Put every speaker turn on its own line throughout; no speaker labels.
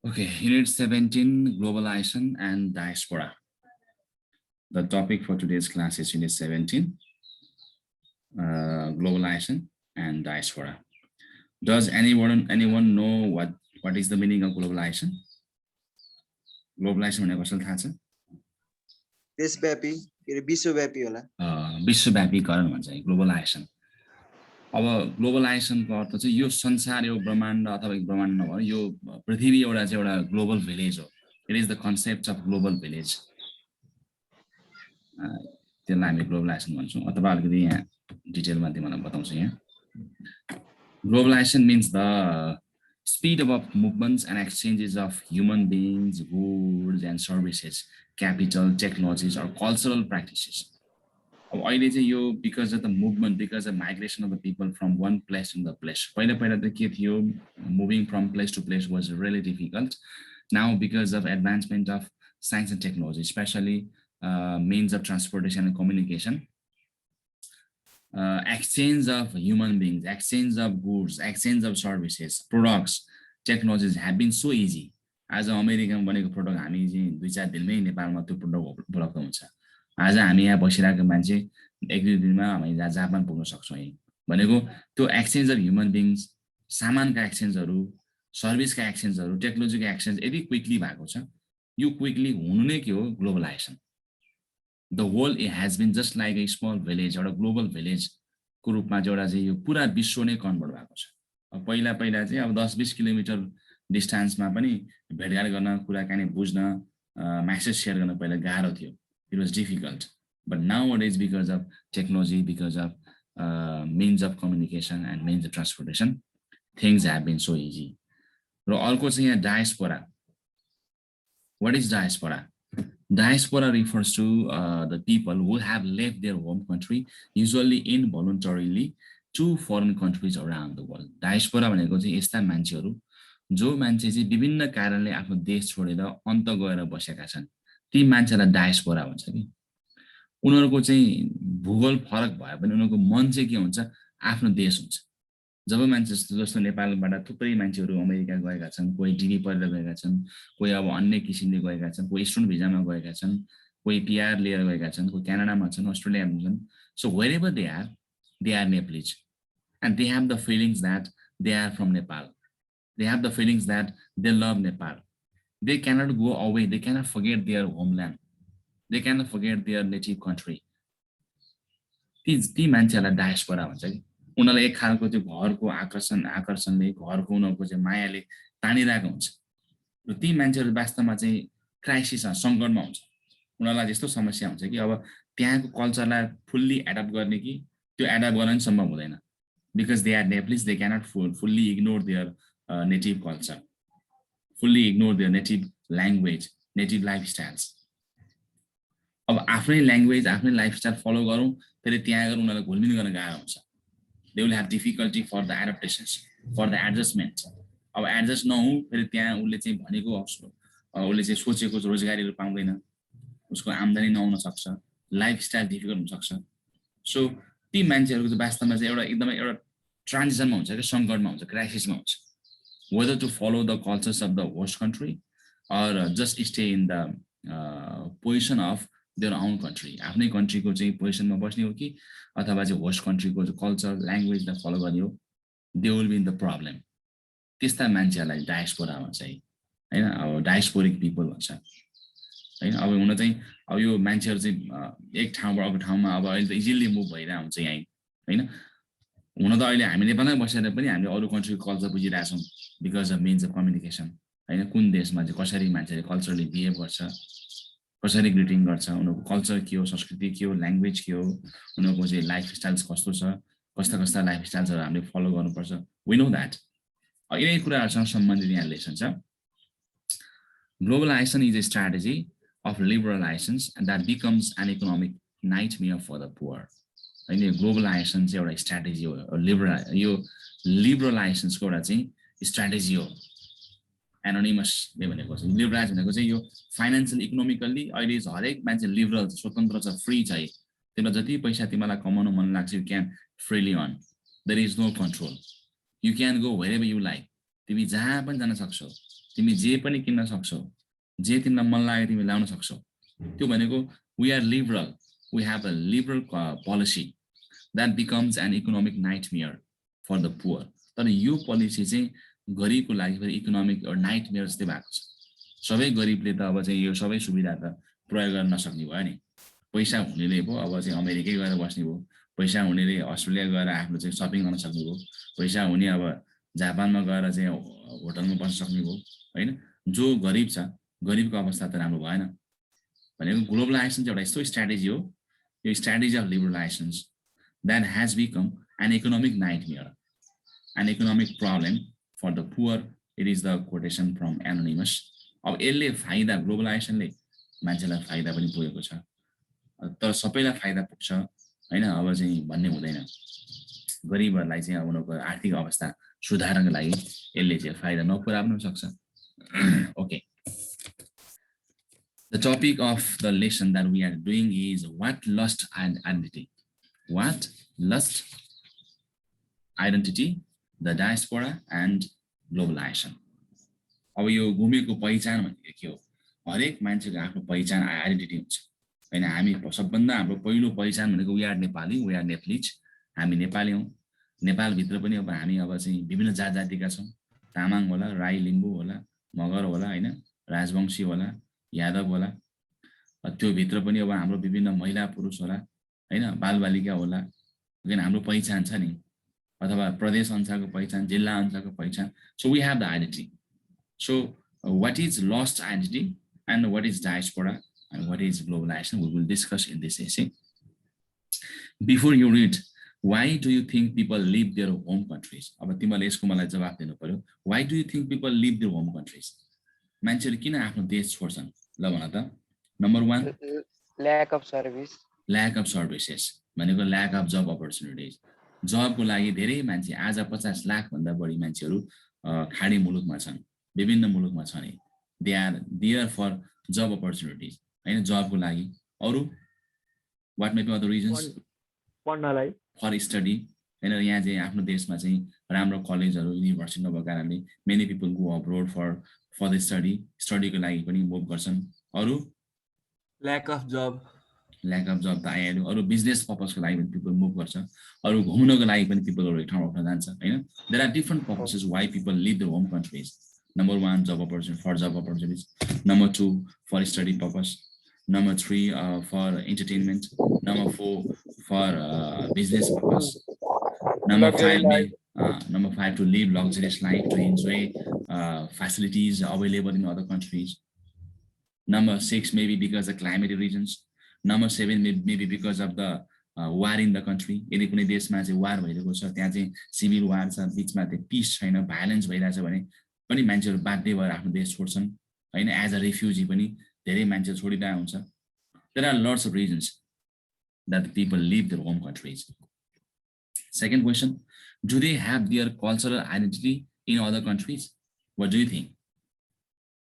Okay, Unit 17, Globalization and Diaspora. The topic for today's class is Unit 17, Globalization and Diaspora. Does anyone know what is the meaning of globalization? Globalization भनेको कसैलाई थाहा छ?
देशव्यापी विश्वव्यापी होला
विश्वव्यापीकरण भन्छ globalisation. अब ग्लोबलाइजेसनको अर्थ चाहिँ यो संसार यो ब्रह्माण्ड अथवा ब्रह्माण्ड नभएर यो पृथ्वी एउटा चाहिँ एउटा ग्लोबल भिलेज हो। It is the concept of global village. त्यसलाई हामी ग्लोबलाइजेसन भन्छौँ अथवा अलिकति यहाँ डिटेलमा तिमीलाई बताउँछु। यहाँ globalisation means the speed of movements and exchanges of human beings, goods and services, capital, technologies or cultural practices. Because of the movement, because of migration of the people from one place to the place. Moving from place to place was really difficult. Now, because of advancement of science and technology, especially means of transportation and communication, exchange of human beings, exchange of goods, exchange of services, products, technologies have been so easy. As an American बनेको product हामी चाहिँ 2-4 दिनमै नेपालमा त्यो product उपलब्ध हुन्छ। आज हामी यहाँ बसिरहेको मान्छे 1-2 दिनमा हामी जापान पुग्न सक्छौँ। भनेको त्यो exchange of human beings, सामानका एक्सचेन्जहरू, सर्भिसका एक्सचेन्जहरू, टेक्नोलोजीका एक्सचेन्ज यदि क्विकली भएको छ, यो क्विकली हुनु नै के हो globalisation. The world has been just like a small village or a global village को रूपमा एउटा चाहिँ यो पुरा विश्व नै कन्भर्ट भएको छ। अब पहिला चाहिँ अब 10-20 किलोमिटर डिस्टेन्समा पनि भेटघाट गर्न, कुराकानी बुझ्न, मेसेज शेयर गर्न पहिला गाह्रो थियो। It was difficult. But nowadays, because of technology, because of means of communication and means of transportation, things have been so easy. र अर्को चाहिँ यहाँ diaspora. What is diaspora? Diaspora refers to the people who have left their home country, usually involuntarily, to foreign countries around the world. Diaspora भनेको चाहिँ यस्ता मान्छेहरू जो मान्छे चाहिँ विभिन्न कारणले आफ्नो देश छोडेर अन्त गएर बसेका छन्, ती मान्छेलाई डायस्पोरा भन्छ कि। उनीहरूको चाहिँ भूगोल फरक भए पनि उनीहरूको मन चाहिँ के हुन्छ, आफ्नो देश हुन्छ। जब मान्छे जस्तो नेपालबाट थुप्रै मान्छेहरू अमेरिका गएका छन्, कोही डिग्री पढेर गएका छन्, कोही अब अन्य किसिमले गएका छन्, कोही स्टुडेन्ट भिजामा गएका छन्, कोही पिआर लिएर गएका छन्, कोही क्यानाडामा छन्, अस्ट्रेलियामा छन्। So wherever they are Nepalese and they have the feelings that they are from Nepal. They have the feelings that they love Nepal. They cannot go away. They cannot forget their homeland. They cannot forget their native country. ती मान्छेलाई diaspora भन्छ कि। उनीहरूलाई एक खालको त्यो घरको आकर्षणले, घरको उनीहरूको चाहिँ मायाले तानिरहेको हुन्छ। र ती मान्छेहरू वास्तवमा चाहिँ क्राइसिस सङ्कटमा हुन्छ। उनीहरूलाई त्यस्तो समस्या हुन्छ कि अब त्यहाँको कल्चरलाई फुल्ली एडप्ट गर्ने कि त्यो एडप्ट गर्न सम्भव हुँदैन। Because they are Nepalese, they cannot fully ignore their native culture, fully ignore their native language, native lifestyles. अब आफ्नै ल्याङ्ग्वेज, आफ्नै लाइफस्टाइल फलो गरौँ, फेरि त्यहाँ गएर उनीहरूलाई घुलमिल गर्न गाह्रो हुन्छ। They will have difficulty for the adaptations, for the adjustment. अब एडजस्ट नहुँ, फेरि त्यहाँ उसले चाहिँ भनेको उसले चाहिँ सोचेको रोजगारीहरू पाउँदैन, उसको आम्दानी नहुन सक्छ, लाइफस्टाइल डिफिकल्ट हुन सक्छ। सो ती मान्छेहरूको चाहिँ वास्तवमा चाहिँ एकदमै एउटा ट्रान्जिसनमा हुन्छ कि सङ्कटमा हुन्छ, क्राइसिसमा हुन्छ। Whether to follow the cultures of the host country or just stay in the position of their own country. आफ्नै कन्ट्रीको चाहिँ पोजिसनमा बस्ने हो कि अथवा चाहिँ होस्ट कन्ट्रीको कल्चर ल्याङ्ग्वेजलाई फलो गर्ने हो, they will be in the problem. त्यस्ता मान्छेहरूलाई डायस्पोरा भन्छ हैन। अब डायस्पोरिक पिपल भन्छ हैन। अब हुन चाहिँ अब यो मान्छेहरू चाहिँ एक ठाउँबाट अर्को ठाउँमा अब अहिले त इजिली मुभ भइरहेको हुन्छ यहाँ हैन। हुन त अहिले हामी नेपालमै बसेर पनि हामीले अरू कन्ट्रीको कल्चर बुझिरहेछौँ because of means of communication हैन। कुन देशमा चाहिँ कसरी मान्छेले कल्चरली बिहेभ गर्छ, कसरी ग्रिटिङ गर्छ, उनीहरूको कल्चर के हो, संस्कृति के हो, ल्याङ्ग्वेज के हो, उनीहरूको चाहिँ लाइफस्टाइल्स कस्तो छ, कस्ता लाइफस्टाइल्सहरू हामीले फलो गर्नुपर्छ। We know that. यिनै कुराहरूसँग सम्बन्धित यहाँ लेसन छ। Globalisation is a strategy of liberalisation that becomes an economic nightmare for the poor. होइन, ग्लोबलाइजेसन चाहिँ एउटा स्ट्राटेजी हो। यो लिबरलाइजेसनको एउटा चाहिँ स्ट्राटेजी हो। एनोनिमसले भनेको चाहिँ लिबरलाइज भनेको चाहिँ यो फाइनेन्सियल इकोनोमिकल्ली अहिले हरेक मान्छे लिबरल छ, स्वतन्त्र छ, फ्री छ। तिमीलाई जति पैसा तिमीलाई कमाउनु मन लाग्छ, you can freely earn. There is no control. You can go wherever you like. तिमी जहाँ पनि जान सक्छौ। तिमी जे पनि किन्न सक्छौ, जे तिमीलाई मन लाग्यो तिमी ल्याउन सक्छौ। त्यो भनेको we are liberal, we have a liberal policy that becomes an economic nightmare for the poor. तर यो पोलिसी चाहिँ गरिबको लागि फेरि इकोनोमिक नाइटमेयर जस्तै भएको छ। सबै गरिबले त अब चाहिँ यो सबै सुविधा त प्रयोग गर्न नसक्ने भयो नि। पैसा हुनेले पो अब चाहिँ अमेरिकै गएर बस्ने भयो, पैसा हुनेले अस्ट्रेलिया गएर आफ्नो चाहिँ सपिङ गर्न सक्ने भयो, पैसा हुने अब जापानमा गएर चाहिँ होटलमा बस्न सक्ने भयो हैन। जो गरिब छ, गरिबको अवस्था त राम्रो भएन। भनेको ग्लोबलाइजेसन चाहिँ एउटा यस्तो स्ट्र्याटेजी हो, यो strategy of liberalisation that has become an economic nightmare, an economic problem for the poor. It is the quotation from Anonymous. अब यसले फाइदा ग्लोबलाइजेसनले मान्छेलाई फाइदा पनि पुगेको छ, तर सबैलाई फाइदा पुग्छ हैन अब चाहिँ भन्ने हुँदैन। गरिबहरुलाई चाहिँ अब उनीहरुको आर्थिक अवस्था सुधार्नको लागि यसले चाहिँ फाइदा नपुर्याउन सक्छ। Okay. The topic of the lesson that we are doing is what lust and identity. What lust, identity, the diaspora and globalization. अब यो घुमेको पहिचान भनेको के हो? हरेक मान्छेको आफ्नो पहिचान आइडेन्टिटी हुन्छ हैन। हामी सबभन्दा हाम्रो पहिलो पहिचान भनेको we are Nepali, we are Nepalese, हामी नेपाली हौं। नेपाल भित्र पनि अब हामी अब चाहिँ विभिन्न जात जातिका छौं। तामाङ होला, राई, लिम्बू होला, मगर होला हैन, राजवंशी होला, यादव होला। त्यो भित्र पनि अब हाम्रो विभिन्न महिला पुरुष होला हैन, बालबालिका होला। किन हाम्रो पहिचान छ नि, अथवा प्रदेश अनुसारको पहिचान, जिल्ला अनुसारको पहिचान। So we have the identity. So what is lost identity and what is diaspora and what is globalization, we will discuss in this essay. Before you read, why do you think people leave their home countries? अब तिमीले यसको मलाई जवाफ दिनु पर्यो। Why do you think people leave their home countries? मान्छेले किन आफ्नो देश छोड्छन्? ल भन त। Number 1,
lack of service.
Lack of services भनेको lack of job opportunities. जबको लागि धेरै मान्छे, आज 50 लाख भन्दा बढी मान्छेहरू खाडी मुलुकमा छन्, विभिन्न मुलुकमा छन्। They are there for job opportunities हैन, जबको लागि। अरु what may be other reasons?
पढ्नलाई,
for study हैन। यहाँ चाहिँ आफ्नो देशमा चाहिँ राम्रो कलेजहरू, युनिभर्सिटी नभएको कारणले many people go abroad for the study को लागि पनि मुभ गर्छन्। अरु
lack of job
त आइहाल्यो। अरु बिजनेस पर्पसको लागि पनि people मुभ गर्छ। अरु घुम्नको लागि पनि people एक ठाउँबाट उठ्न जान्छ हैन। There are different purposes why people leave their home countries. Number 1, job opportunities. Number 2, for study purpose. Number 3, for entertainment. Number 4, for business purpose. Number 5, to live luxurious life, to enjoy facilities available in other countries. Number 6, maybe because of climatic reasons. Number 7, maybe because of the war in the country. यदि कुनै देशमा चाहिँ वार भइरहेको छ, त्यहाँ चाहिँ civil वार छ, बीचमा त्यो पीस छैन, भाइलेन्स भइरहेछ भने पनि मान्छेहरू बाध्य भएर आफ्नो देश छोड्छन् हैन। एज अ रेफ्युजी पनि धेरै मान्छे छोडिरहेको हुन्छ। There are lots of reasons that people leave their home countries. Second question, do they have their cultural identity in other countries? What do you think?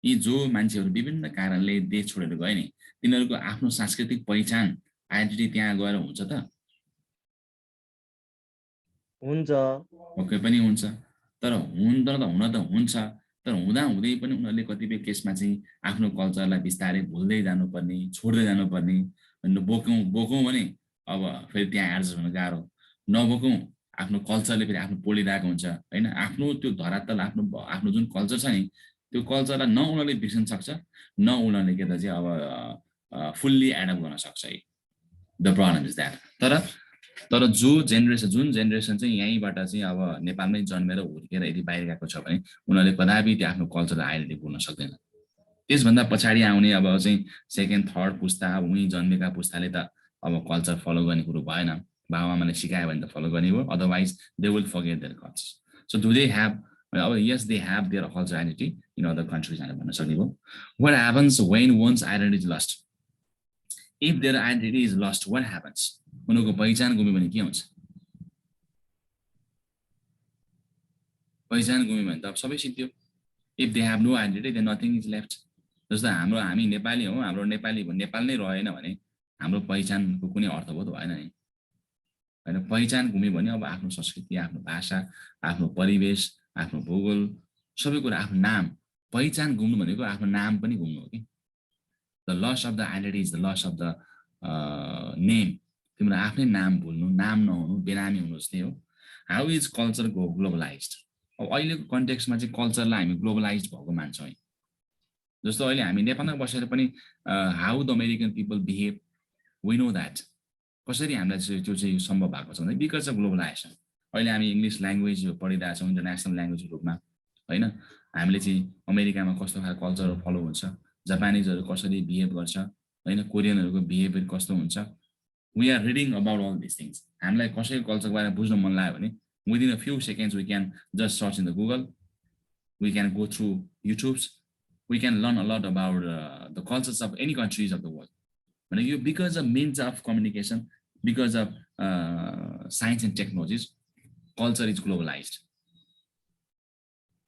यी जो मान्छेहरू विभिन्न कारणले देश छोडेर गए नि, तिनीहरूको आफ्नो सांस्कृतिक पहिचान आइडेन्टिटी त्यहाँ गएर हुन्छ त?
हुन्छ।
ओके पनि हुन्छ, तर हुन त हुन्छ, तर हुँदा हुँदै पनि उनीहरूले कतिपय केसमा चाहिँ आफ्नो कल्चरलाई बिस्तारै भुल्दै जानुपर्ने, छोड्दै जानुपर्ने। बोकौँ भने अब फेरि त्यहाँ एडजस्ट हुन गाह्रो, नबोकौँ आफ्नो कल्चरले फेरि आफ्नो पोलिरहेको हुन्छ हैन। आफ्नो त्यो धरातल, आफ्नो जुन कल्चर छ नि, त्यो कल्चरलाई न उनीहरूले बिर्सन सक्छ, न उनीहरूले के त चाहिँ अब फुल्ली एडप्ट गर्न सक्छ है। The problem is that. तर जुन जेनेरेसन चाहिँ यहीँबाट चाहिँ अब नेपालमै जन्मेर हुर्केर यदि बाहिर गएको छ भने उनीहरूले कदापि त्यो आफ्नो कल्चरल आइडेन्टिटी भुल्न सक्दैन। त्यसभन्दा पछाडि आउने अब चाहिँ सेकेन्ड थर्ड पुस्ता, उही जन्मेका पुस्ताले त अब कल्चर फलो गर्ने कुरो भएन। बाबुआमाले सिकायो भने त फलो गर्ने हो, otherwise they will forget their culture. So do they have, अब yes they have their culture identity in other countries भनेर भन्न सक्ने हो। What happens when one's identity lost? If their identity is lost, what happens? उनीहरूको पहिचान गुम्यो भने के हुन्छ? पहिचान गुम्यो भने त अब सबै सिद्धियो। If they have no identity then nothing is left. जस्तो हामी नेपाली हौँ, हाम्रो नेपाल नै रहेन भने हाम्रो पहिचानको कुनै अर्थबोध भएन नि हैन। पहिचान गुम्यो भने अब आफ्नो संस्कृति, आफ्नो भाषा, आफ्नो परिवेश, आफ्नो भूगोल, सबै कुरा, आफ्नो नाम, पहिचान गुम्नु भनेको आफ्नो नाम पनि गुम्नु हो कि the loss of the identity is the loss of the name तिम्रो आफ्नै नाम भुल्नु नाम नहुनु बेनामी हुनु जस्तै हो हाउ इज कल्चर ग्लोबलाइज्ड अब अहिलेको कन्टेक्स्टमा चाहिँ कल्चरलाई हामी ग्लोबलाइज्ड भएको मान्छौँ है जस्तो अहिले हामी नेपालमा बसेर पनि how the American people behave we know that कसरी हामीलाई त्यो चाहिँ सम्भव भएको छ भने बिकज अफ ग्लोबलाइजेसन अहिले हामी इङ्ग्लिस ल्याङ्ग्वेज पढिरहेछौँ इन्टरनेसनल ल्याङ्ग्वेजको रूपमा होइन हामीले चाहिँ अमेरिकामा कस्तो खालको कल्चरहरू फलो हुन्छ जापानिजहरू कसरी बिहेभ गर्छ होइन कोरियनहरूको बिहेभियर कस्तो हुन्छ we are reading about all this things हामीलाई कसैको कल्चरको बारेमा बुझ्न मन लाग्यो भने within a few seconds we can just search in the Google we can go through YouTubes we can learn a lot about the cultures of any countries of the world भनेको यो because of means of communication because of science and technologies culture is globalised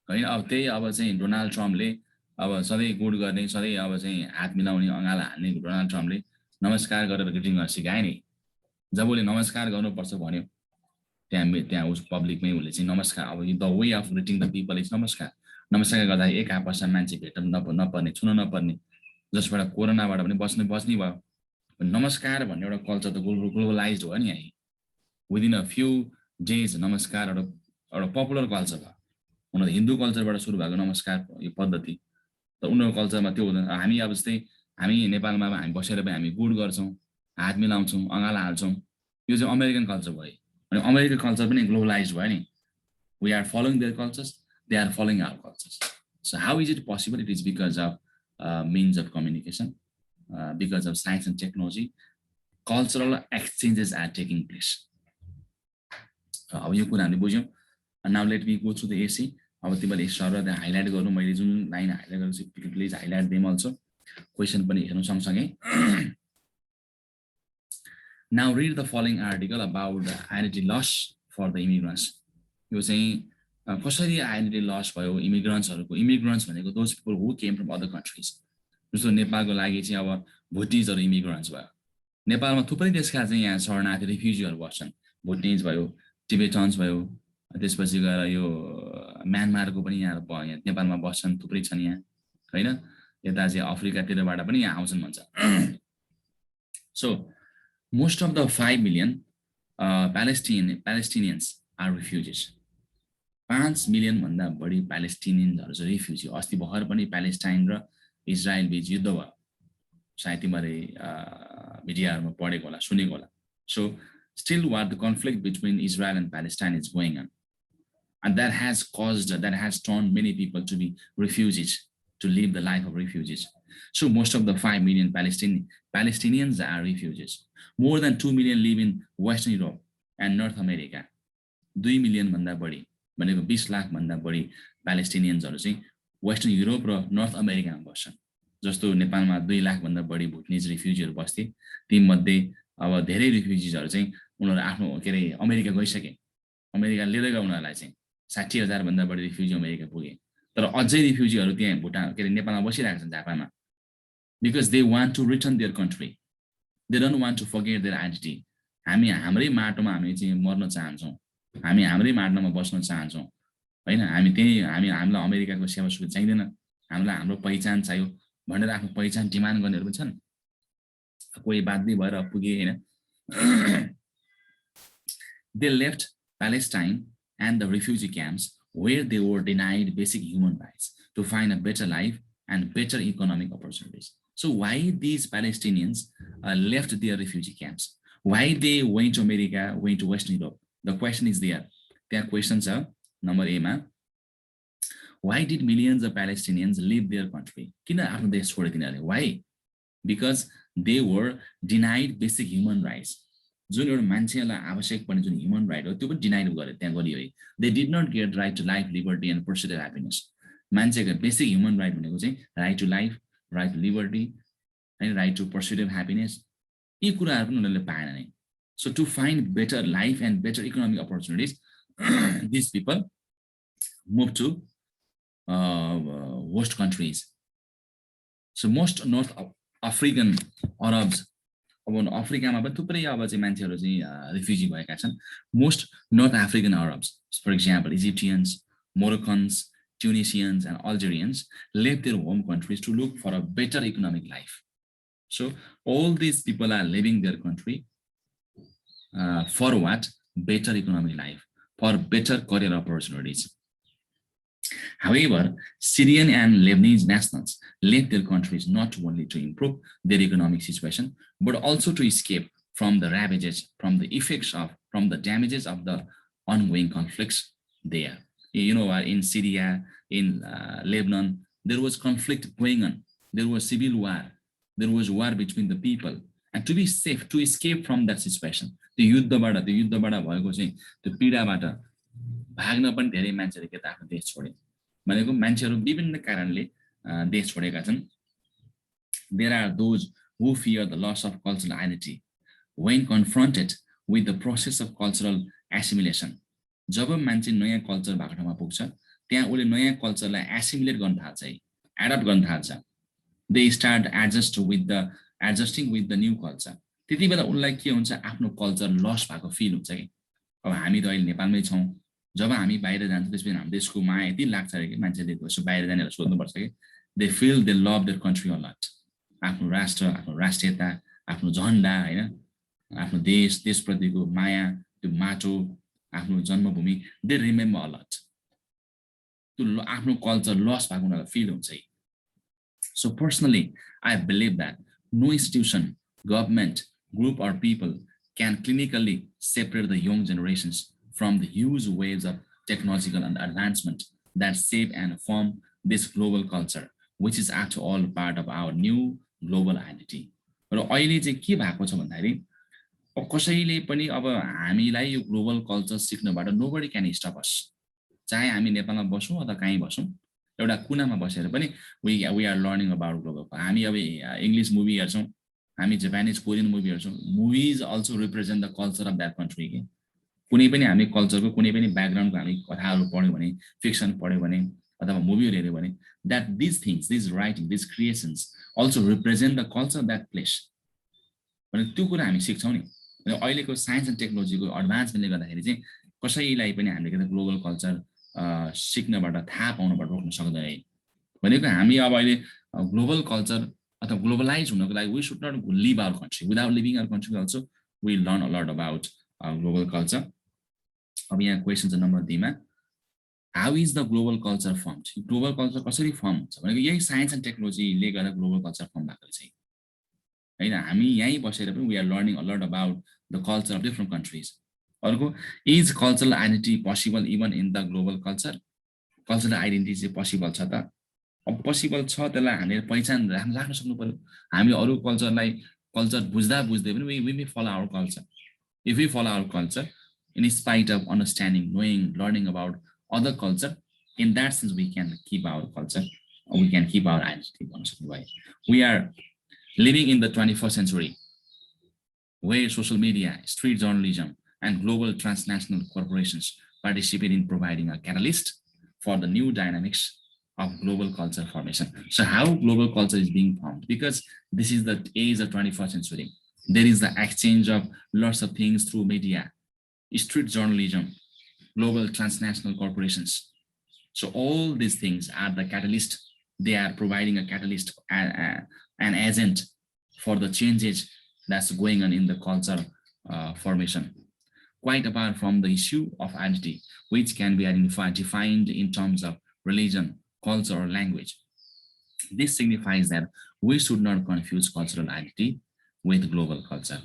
होइन अब त्यही अब चाहिँ Donald ट्रम्पले अब सधैँ good गर्ने सधैँ अब चाहिँ हात मिलाउने अँगाला हाल्ने डोनाल्ड ट्रम्पले नमस्कार गरेर ग्रिटिङ गर्न सिकाए नि जब उसले नमस्कार गर्नुपर्छ भन्यो त्यहाँ उस पब्लिकमै उसले चाहिँ नमस्कार अब the way of greeting the people is नमस्कार नमस्कार गर्दा एक आपसमा मान्छे भेट्न नपर्ने छुन नपर्ने जसबाट कोरोनाबाट पनि बच्ने भयो नमस्कार भन्ने एउटा कल्चर त ग्लोबलाइज्ड हो नि है विदिन अ फ्यु डेज नमस्कार एउटा पपुलर कल्चर भयो उनीहरू हिन्दू कल्चरबाट सुरु भएको नमस्कार यो पद्धति त उनीहरूको कल्चरमा त्यो हुँदैन हामी अब जस्तै हामी नेपालमा हामी बसेर पनि हामी गुड गर्छौँ हात मिलाउँछौँ अँगाला हाल्छौँ यो चाहिँ अमेरिकन कल्चर भयो अनि अमेरिकन कल्चर पनि ग्लोबलाइज भयो नि we are following their cultures they are following our cultures so how is it possible it is because of means of communication because of science and technology cultural exchanges are taking place अब यो कुरा हामीले बुझ्यौँ now let me go through the essay अब तिमीले extra highlight गर्नु मैले जुन line highlight गरेको please highlight them also question पनि हेर्नु सँगसँगै now read the following article about the identity loss for the immigrants यो चाहिँ कसरी आइडेन्टिटी लस भयो इमिग्रेन्ट्सहरूको इमिग्रेन्ट्स भनेको those people who came from other countries जस्तो नेपालको लागि चाहिँ अब भुटिजहरू इमिग्रेन्ट्स भयो नेपालमा थुप्रै देशका चाहिँ यहाँ शरणार्थी रिफ्युजीहरू बस्छन् भुटिज भयो टिबेटन्स भयो त्यसपछि गएर यो म्यानमारको पनि यहाँ नेपालमा बस्छन् थुप्रै छन् यहाँ होइन यता चाहिँ अफ्रिकातिरबाट पनि यहाँ आउँछन् भन्छ so most of the 5 million Palestinians are refugees 5 million भन्दा बढी प्यालेस्टिनियनहरु चाहिँ रिफ्युजी अस्ति भर्खर पनि प्यालेस्टाइन र इजरायल बीच युद्ध भयो सायद तिमीले भिडियोहरुमा पढेको होला सुनेको होला so still what the conflict between Israel and Palestine is going on and that has turned many people to be refugees to live the life of refugees so most of the 5 million Palestinians are refugees more than 2 million live in Western Europe and North America 2 million भन्दा बढी भनेको 20 लाख भन्दा बढी प्यालेस्टिनियन्सहरु चाहिँ western Europe र north अमेरिकामा बस्छन् जस्तो नेपालमा 2 लाख भन्दा बढी भुटनिज रिफ्युजीहरु बस्थे ती मध्ये अब धेरै रिफ्युजीहरु चाहिँ उनीहरु आफ्नो के रे अमेरिका गइसके अमेरिका लिएर गए उनीहरुलाई चाहिँ 60,000 भन्दा बढी रिफ्युजी अमेरिका पुगे तर अझै रिफ्युजीहरु त्यहाँ भुटान के रे नेपालमा बसिरहेका छन् जापानमा because they want to return their country they don't want to forget their identity हामी हाम्रै माटोमा हामी चाहिँ मर्न चाहन्छौं हामी हाम्रै माटोमा बस्न चाहन्छौं हैन हामी हामीलाई अमेरिकाको सेवा सुविधा चाहिदैन हामीलाई हाम्रो पहिचान चाहियो भनेर आफ्नो पहिचान डिमान्ड गर्नेहरु पनि छन् कोही बाध्य भएर पुगे हैन they left Palestine and the refugee camps where they were denied basic human rights to find a better life and better economic opportunities so why these Palestinians left their refugee camps why they went to America went to Western Europe the question is there are questions are number A ma why did millions of Palestinians leave their country kina afno desh chhode tinare why because they were denied basic human rights जुन एउटा मान्छेलाई आवश्यक पर्ने जुन human right हो त्यो पनि denied गरे त्यहाँ गरियो है they did not get right to life liberty and pursuit of happiness मान्छेको बेसिक ह्युमन राइट भनेको चाहिँ right to life right to liberty and right to pursuit of happiness यी कुराहरु पनि उनीहरुले पाएन नै so to find better life and better economic opportunities this people move to west countries so most north African Arabs अब अफ्रिकामा पनि थुप्रै अब चाहिँ मान्छेहरु चाहिँ रिफ्युजी भएका छन् most north African Arabs for example Egyptians Moroccans Tunisians, and Algerians left their home countries to look for a better economic life. So all these people are leaving their country for what? Better economic life, for better career opportunities. However, Syrian and Lebanese nationals left their countries not only to improve their economic situation, but also to escape from the ravages, from the effects of, from the damages of the ongoing conflicts there. You know, in Syria, in Lebanon, there was conflict going on. There was civil war. There was war between the people. And to be safe, to escape from that situation, the युद्धबाट भएको चाहिँ त्यो पीडाबाट भाग्न पनि धेरै मान्छेले के त आफ्नो देश छोडे भनेको मान्छेहरू विभिन्न कारणले देश छोडेका छन्. There are those who fear the loss of cultural identity when confronted with the process of cultural assimilation. जब मान्छे नयाँ कल्चर भएको ठाउँमा पुग्छ त्यहाँ उले नयाँ कल्चरलाई एसिमिलेट गर्न थाल्छ, एडप्ट गर्न थाल्छ. They start adjusting with the new culture. त्यति बेला उनलाई के हुन्छ, आफ्नो कल्चर लस भएको फिल हुन्छ कि अब हामी त अहिले नेपालमै छौं, जब हामी बाहिर जान्छौँ त्यसपछि हाम्रो देशको माया यति लाग्छ कि मान्छेले त्यसो बाहिर जानेर सोध्नुपर्छ कि they feel they love their country a lot. आफ्नो राष्ट्र, आफ्नो राष्ट्रियता, आफ्नो झण्डा हैन, आफ्नो देश, देशप्रतिको माया, त्यो माटो, आफ्नो जन्मभूमि, they remember a lot. त्यो आफ्नो कल्चर लस भएको उनीहरूलाई फिल हुन्छ. So personally, I believe that no institution, government, group or people can clinically separate the young generations from the huge waves of technological advancement that shape and form this global culture, which is after all part of our new global identity. र अहिले चाहिँ के भएको छ भन्दाखेरि कसैले पनि अब हामीलाई यो ग्लोबल कल्चर सिक्नबाट nobody can stop us. चाहे हामी नेपालमा बसौं अथवा कहीँ बसौं, एउटा कुनामा बसेर पनि we are learning about global. हामी अब इंग्लिश मुभी हेर्छौं, हामी जापानिज कोरियन मुभी हेर्छौं. Movies also represent the culture of that country. के कुनै पनि हामी कल्चरको कुनै पनि ब्याकग्राउन्डको हामी कथाहरू पढ्यौं भने, फिक्सन पढ्यौं भने अथवा मुभीहरू हेर्यौं भने, that these things, these writing, these creations also represent the culture of that place. भने त्यो कुरा हामी सिक्छौं नि. अनि अहिलेको साइन्स एन्ड टेक्नोलोजीको एडभान्समेन्टले गर्दाखेरि चाहिँ कसैलाई पनि हामीले के ग्लोबल कल्चर सिक्नबाट थाहा पाउनबाट रोक्न सक्दैन. भनेको हामी अब अहिले ग्लोबल कल्चर अथवा ग्लोबलाइज हुनको लागि we should not leave our country. Without leaving our country also we learn a lot about global culture. अब यहाँ क्वेशन छ नम्बर 3 मा, how is the global culture formed? Global culture कसरी form हुन्छ भनेको यही साइन्स एन्ड टेक्नोलोजीले गर्दा ग्लोबल कल्चर फर्म भएको छ हैन. हामी यही बसेर पनि we are learning a lot about the culture of different countries. अर्को, is cultural identity possible even in the global culture? Cultural identity चाहिँ possible छ त? अब possible छ त्यसलाई हामीले पहिचान राख्न सक्नु पर्यो. हामीले अरु कल्चरलाई कल्चर बुझ्दा बुझ्दै पनि we may follow our culture. If we follow our culture, in spite of understanding, knowing, learning about other culture, in that sense we can keep our culture, or we can keep our identity. We are living in the 21st century, where social media, street journalism, and global transnational corporations participate in providing a catalyst for the new dynamics of global culture formation. So how global culture is being formed? Because this is the age of 21st century. There is the exchange of lots of things through media, street journalism, global transnational corporations. So all these things are the catalyst. They are providing a catalyst, an agent for the changes that's going on in the culture formation. Quite apart from the issue of identity, which can be defined in terms of religion, culture, or language. This signifies that we should not confuse cultural identity with global culture.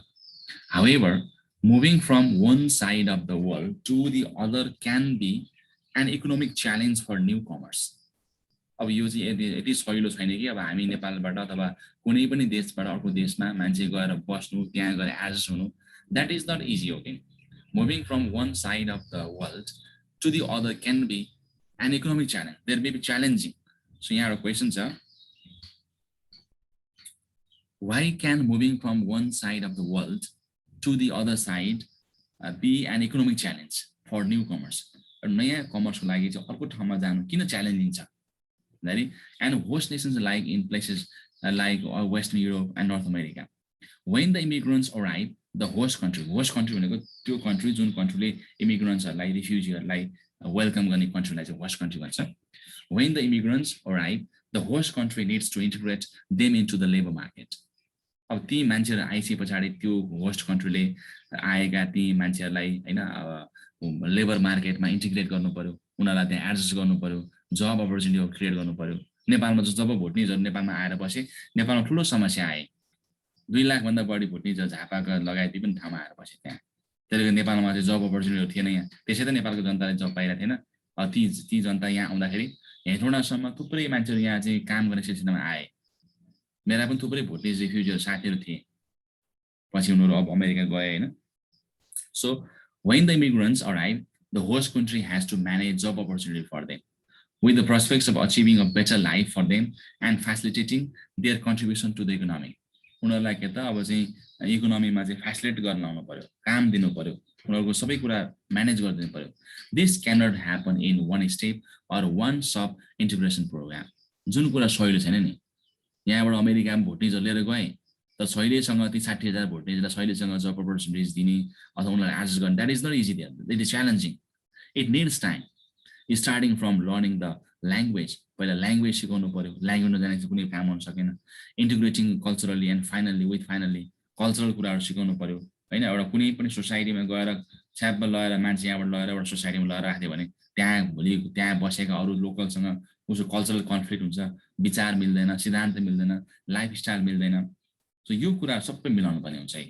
However, moving from one side of the world to the other can be an economic challenge for newcomers. अब यो चाहिँ यति सजिलो छैन कि अब हामी नेपालबाट अथवा कुनै पनि देशबाट अर्को देशमा मान्छे गएर बस्नु, त्यहाँ गएर एडजस्ट हुनु, that is not easy. Okay, moving from one side of the world to the other can be an economic challenge. There may be challenging. So here a question, sir. Why can moving from one side of the world to the other side be an economic challenge for newcomers? नयाँ कमर्सको लागि चाहिँ अर्को ठाउँमा जानु किन challenging छ? And host nations like in places like Western Europe and North America, when the immigrants arrive, the host country भनेको त्यो country जुन countryले immigrants like refugees like welcome गर्ने कन्ट्रीलाई चाहिँ होस्ट कन्ट्री भन्छ when the immigrants arrive the host country needs to integrate them into the labor market अब ती मान्छेहरु आइसके पछाडी त्यो होस्ट कन्ट्रीले आएका ती मान्छेहरुलाई हैन लेबर मार्केटमा इन्टिग्रेट गर्नु पर्यो उनीहरुलाई त्यहाँ एडजस्ट गर्नु पर्यो जब अपर्चुनिटी क्रिएट गर्नु पर्यो नेपालमा जब भोटनीजहरु नेपालमा आएर बसे नेपालमा ठूलो समस्या आए 2 लाख भन्दा बढी भोटनीजहरु झापाका लगायत पनि ठाउँमा आएर बसे त्यहाँ त्यसले नेपालमा चाहिँ जब अपर्चुनिटी थिएन यहाँ त्यसै त नेपालको जनताले जब पाइरा थिएन ती जनता यहाँ आउँदाखेरि हेटौडासम्म थुप्रै मान्छेहरु यहाँ चाहिँ काम गर्ने सिलसिलामा आए मेरा पनि थुप्रै भोटनीज रिफ्युजीहरु साथीहरु थिए पछि उनीहरु अब अमेरिका गए हैन so when the immigrants arrive the host country has to manage job opportunity for them with the prospects of achieving a better life for them and facilitating their contribution to the economy उनीहरुलाई के त अब चाहिँ इकोनोमीमा चाहिँ facilitate गर्न आउनु पर्यो काम दिनु पर्यो उनीहरुको सबै कुरा म्यानेज गरिदिनु पर्यो this cannot happen in one step or one sub integration program जुन कुरा सजिलो छैन नि यहाँबाट अमेरिकामा भोटनीजहरु लिएर गए त सहिलेसँग ती 60,000 भोटनीजलाई सहिलेसँग जब अपर्चुनिटिज दिने अथवा उनीहरुलाई एडजस्ट गर्ने that is not easy there it is challenging it needs time starting from learning the language पहिला ल्याङ्ग्वेज सिकाउनु पर्यो ल्याङ्ग्वेज नजाने चाहिँ कुनै काम हुन सकेन integrating culturally and finally cultural कुराहरु सिकाउनु पर्यो हैन एउटा कुनै पनि सोसाइटीमा गएर छ्याप लगाएर मान्छे यहाँबाट लगेर एउटा सोसाइटीमा लगाएर राख्दियो भने त्यहाँ भोलि त्यहाँ बसेका अरु लोकलसँग उसको कल्चरल कन्फ्लिक्ट हुन्छ विचार मिल्दैन सिद्धान्त मिल्दैन लाइफस्टाइल मिल्दैन सो यो कुरा सबै मिलाउनु पर्ने हुन्छ है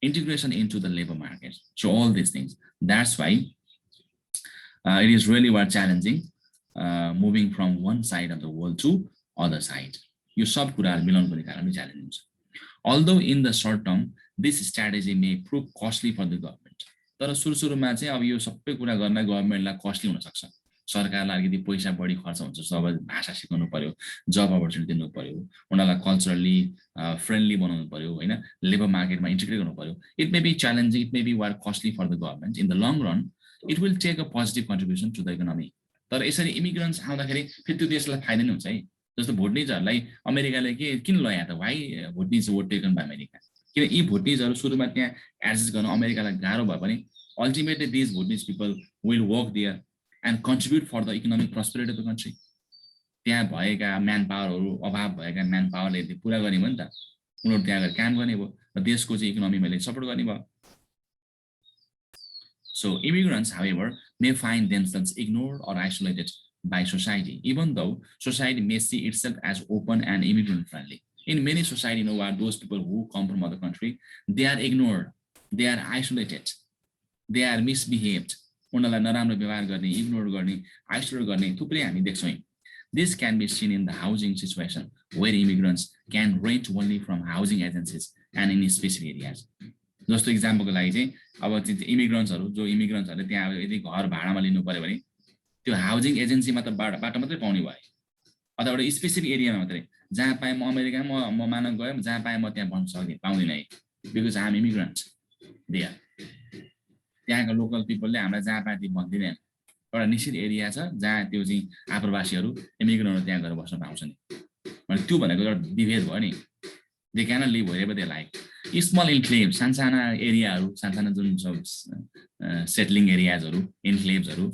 integration into the labor market so all these things that's why it is really very challenging moving from one side of the world to other side यो सब कुराहरु मिलाउनु पर्ने कारणले च्यालेन्ज हुन्छ although in the short term this strategy may prove costly for the government तर सुरुमा चाहिँ अब यो सबै कुरा गर्न गभर्नमेन्टलाई कस्टली हुन सक्छ सरकारलाई अलिकति पैसा बढी खर्च हुन्छ सब भाषा सिकाउनु पर्यो जब अपर्चुनिटी दिनु पर्यो उनीहरुलाई कल्चरली फ्रेन्डली बनाउनु पर्यो हैन लेबर मार्केटमा इन्टिग्रेट गर्नु पर्यो it may be challenging it may be very costly for the government in the long run it will take a positive contribution to the economy तर यसरी इमिग्रेन्ट्स आउँदाखेरि फेरि त्यो देशलाई फाइदा नै हुन्छ है जस्तो भोटनीजहरुलाई अमेरिकाले किन लया त why Vietnamese were taken by America किन यी भोटनीजहरु सुरुमा त्यहाँ एडजस्ट गर्न अमेरिकालाई गाह्रो भए पनि ultimately this Vietnamese people will work there and contribute for the economic prosperity of the country. त्यहाँ भएका म्यान पावरहरु अभाव भएका म्यान पावरले त्यो पूरा गर्ने हो नि त उनीहरु त्यहाँ गएर काम गर्ने भयो र देशको चाहिँ इकोनोमीले सपोर्ट गर्ने भयो So immigrants however may find themselves ignored or isolated by society even though society may see itself as open and immigrant friendly. In many society you know are those people who come from other country they are ignored, they are isolated, they are misbehaved. उनीहरुलाई नराम्रो व्यवहार गर्ने ignore गर्ने isolate गर्ने थुप्रै हामी देख्छौं This can be seen in the housing situation where immigrants can rent only from housing agencies and in specific areas. जस्तो एक्जाम्पलको लागि चाहिँ अब इमिग्रेन्ट्सहरु जो इमिग्रेन्ट्सहरुले त्यहाँ यदि घर भाडामा लिनु पर्यो भने त्यो हाउसिङ एजेन्सी मात्र बाटो मात्रै पाउने भयो अथवा एउटा स्पेसिफिक एरियामा मात्रै जहाँ पाए म अमेरिकामा म मान्न गए जहाँ पाए म त्यहाँ बस्न सक्दिन पाउँदिन है because I am immigrant there त्यहाँका लोकल पिपलले हामीलाई जहाँ पाए त्यही भन्दिदैन एउटा निश्चित एरिया छ जहाँ त्यो चाहिँ आप्रवासीहरु इमिग्रेन्टहरु त्यहाँ गएर बस्न पाउँछन् भने त्यो भनेको एउटा विभेद भयो नि they cannot live wherever they like small enclave सानसाना एरियाहरु सानसाना जुन सेटलिङ एरियाजहरु इन्क्लेभ्सहरु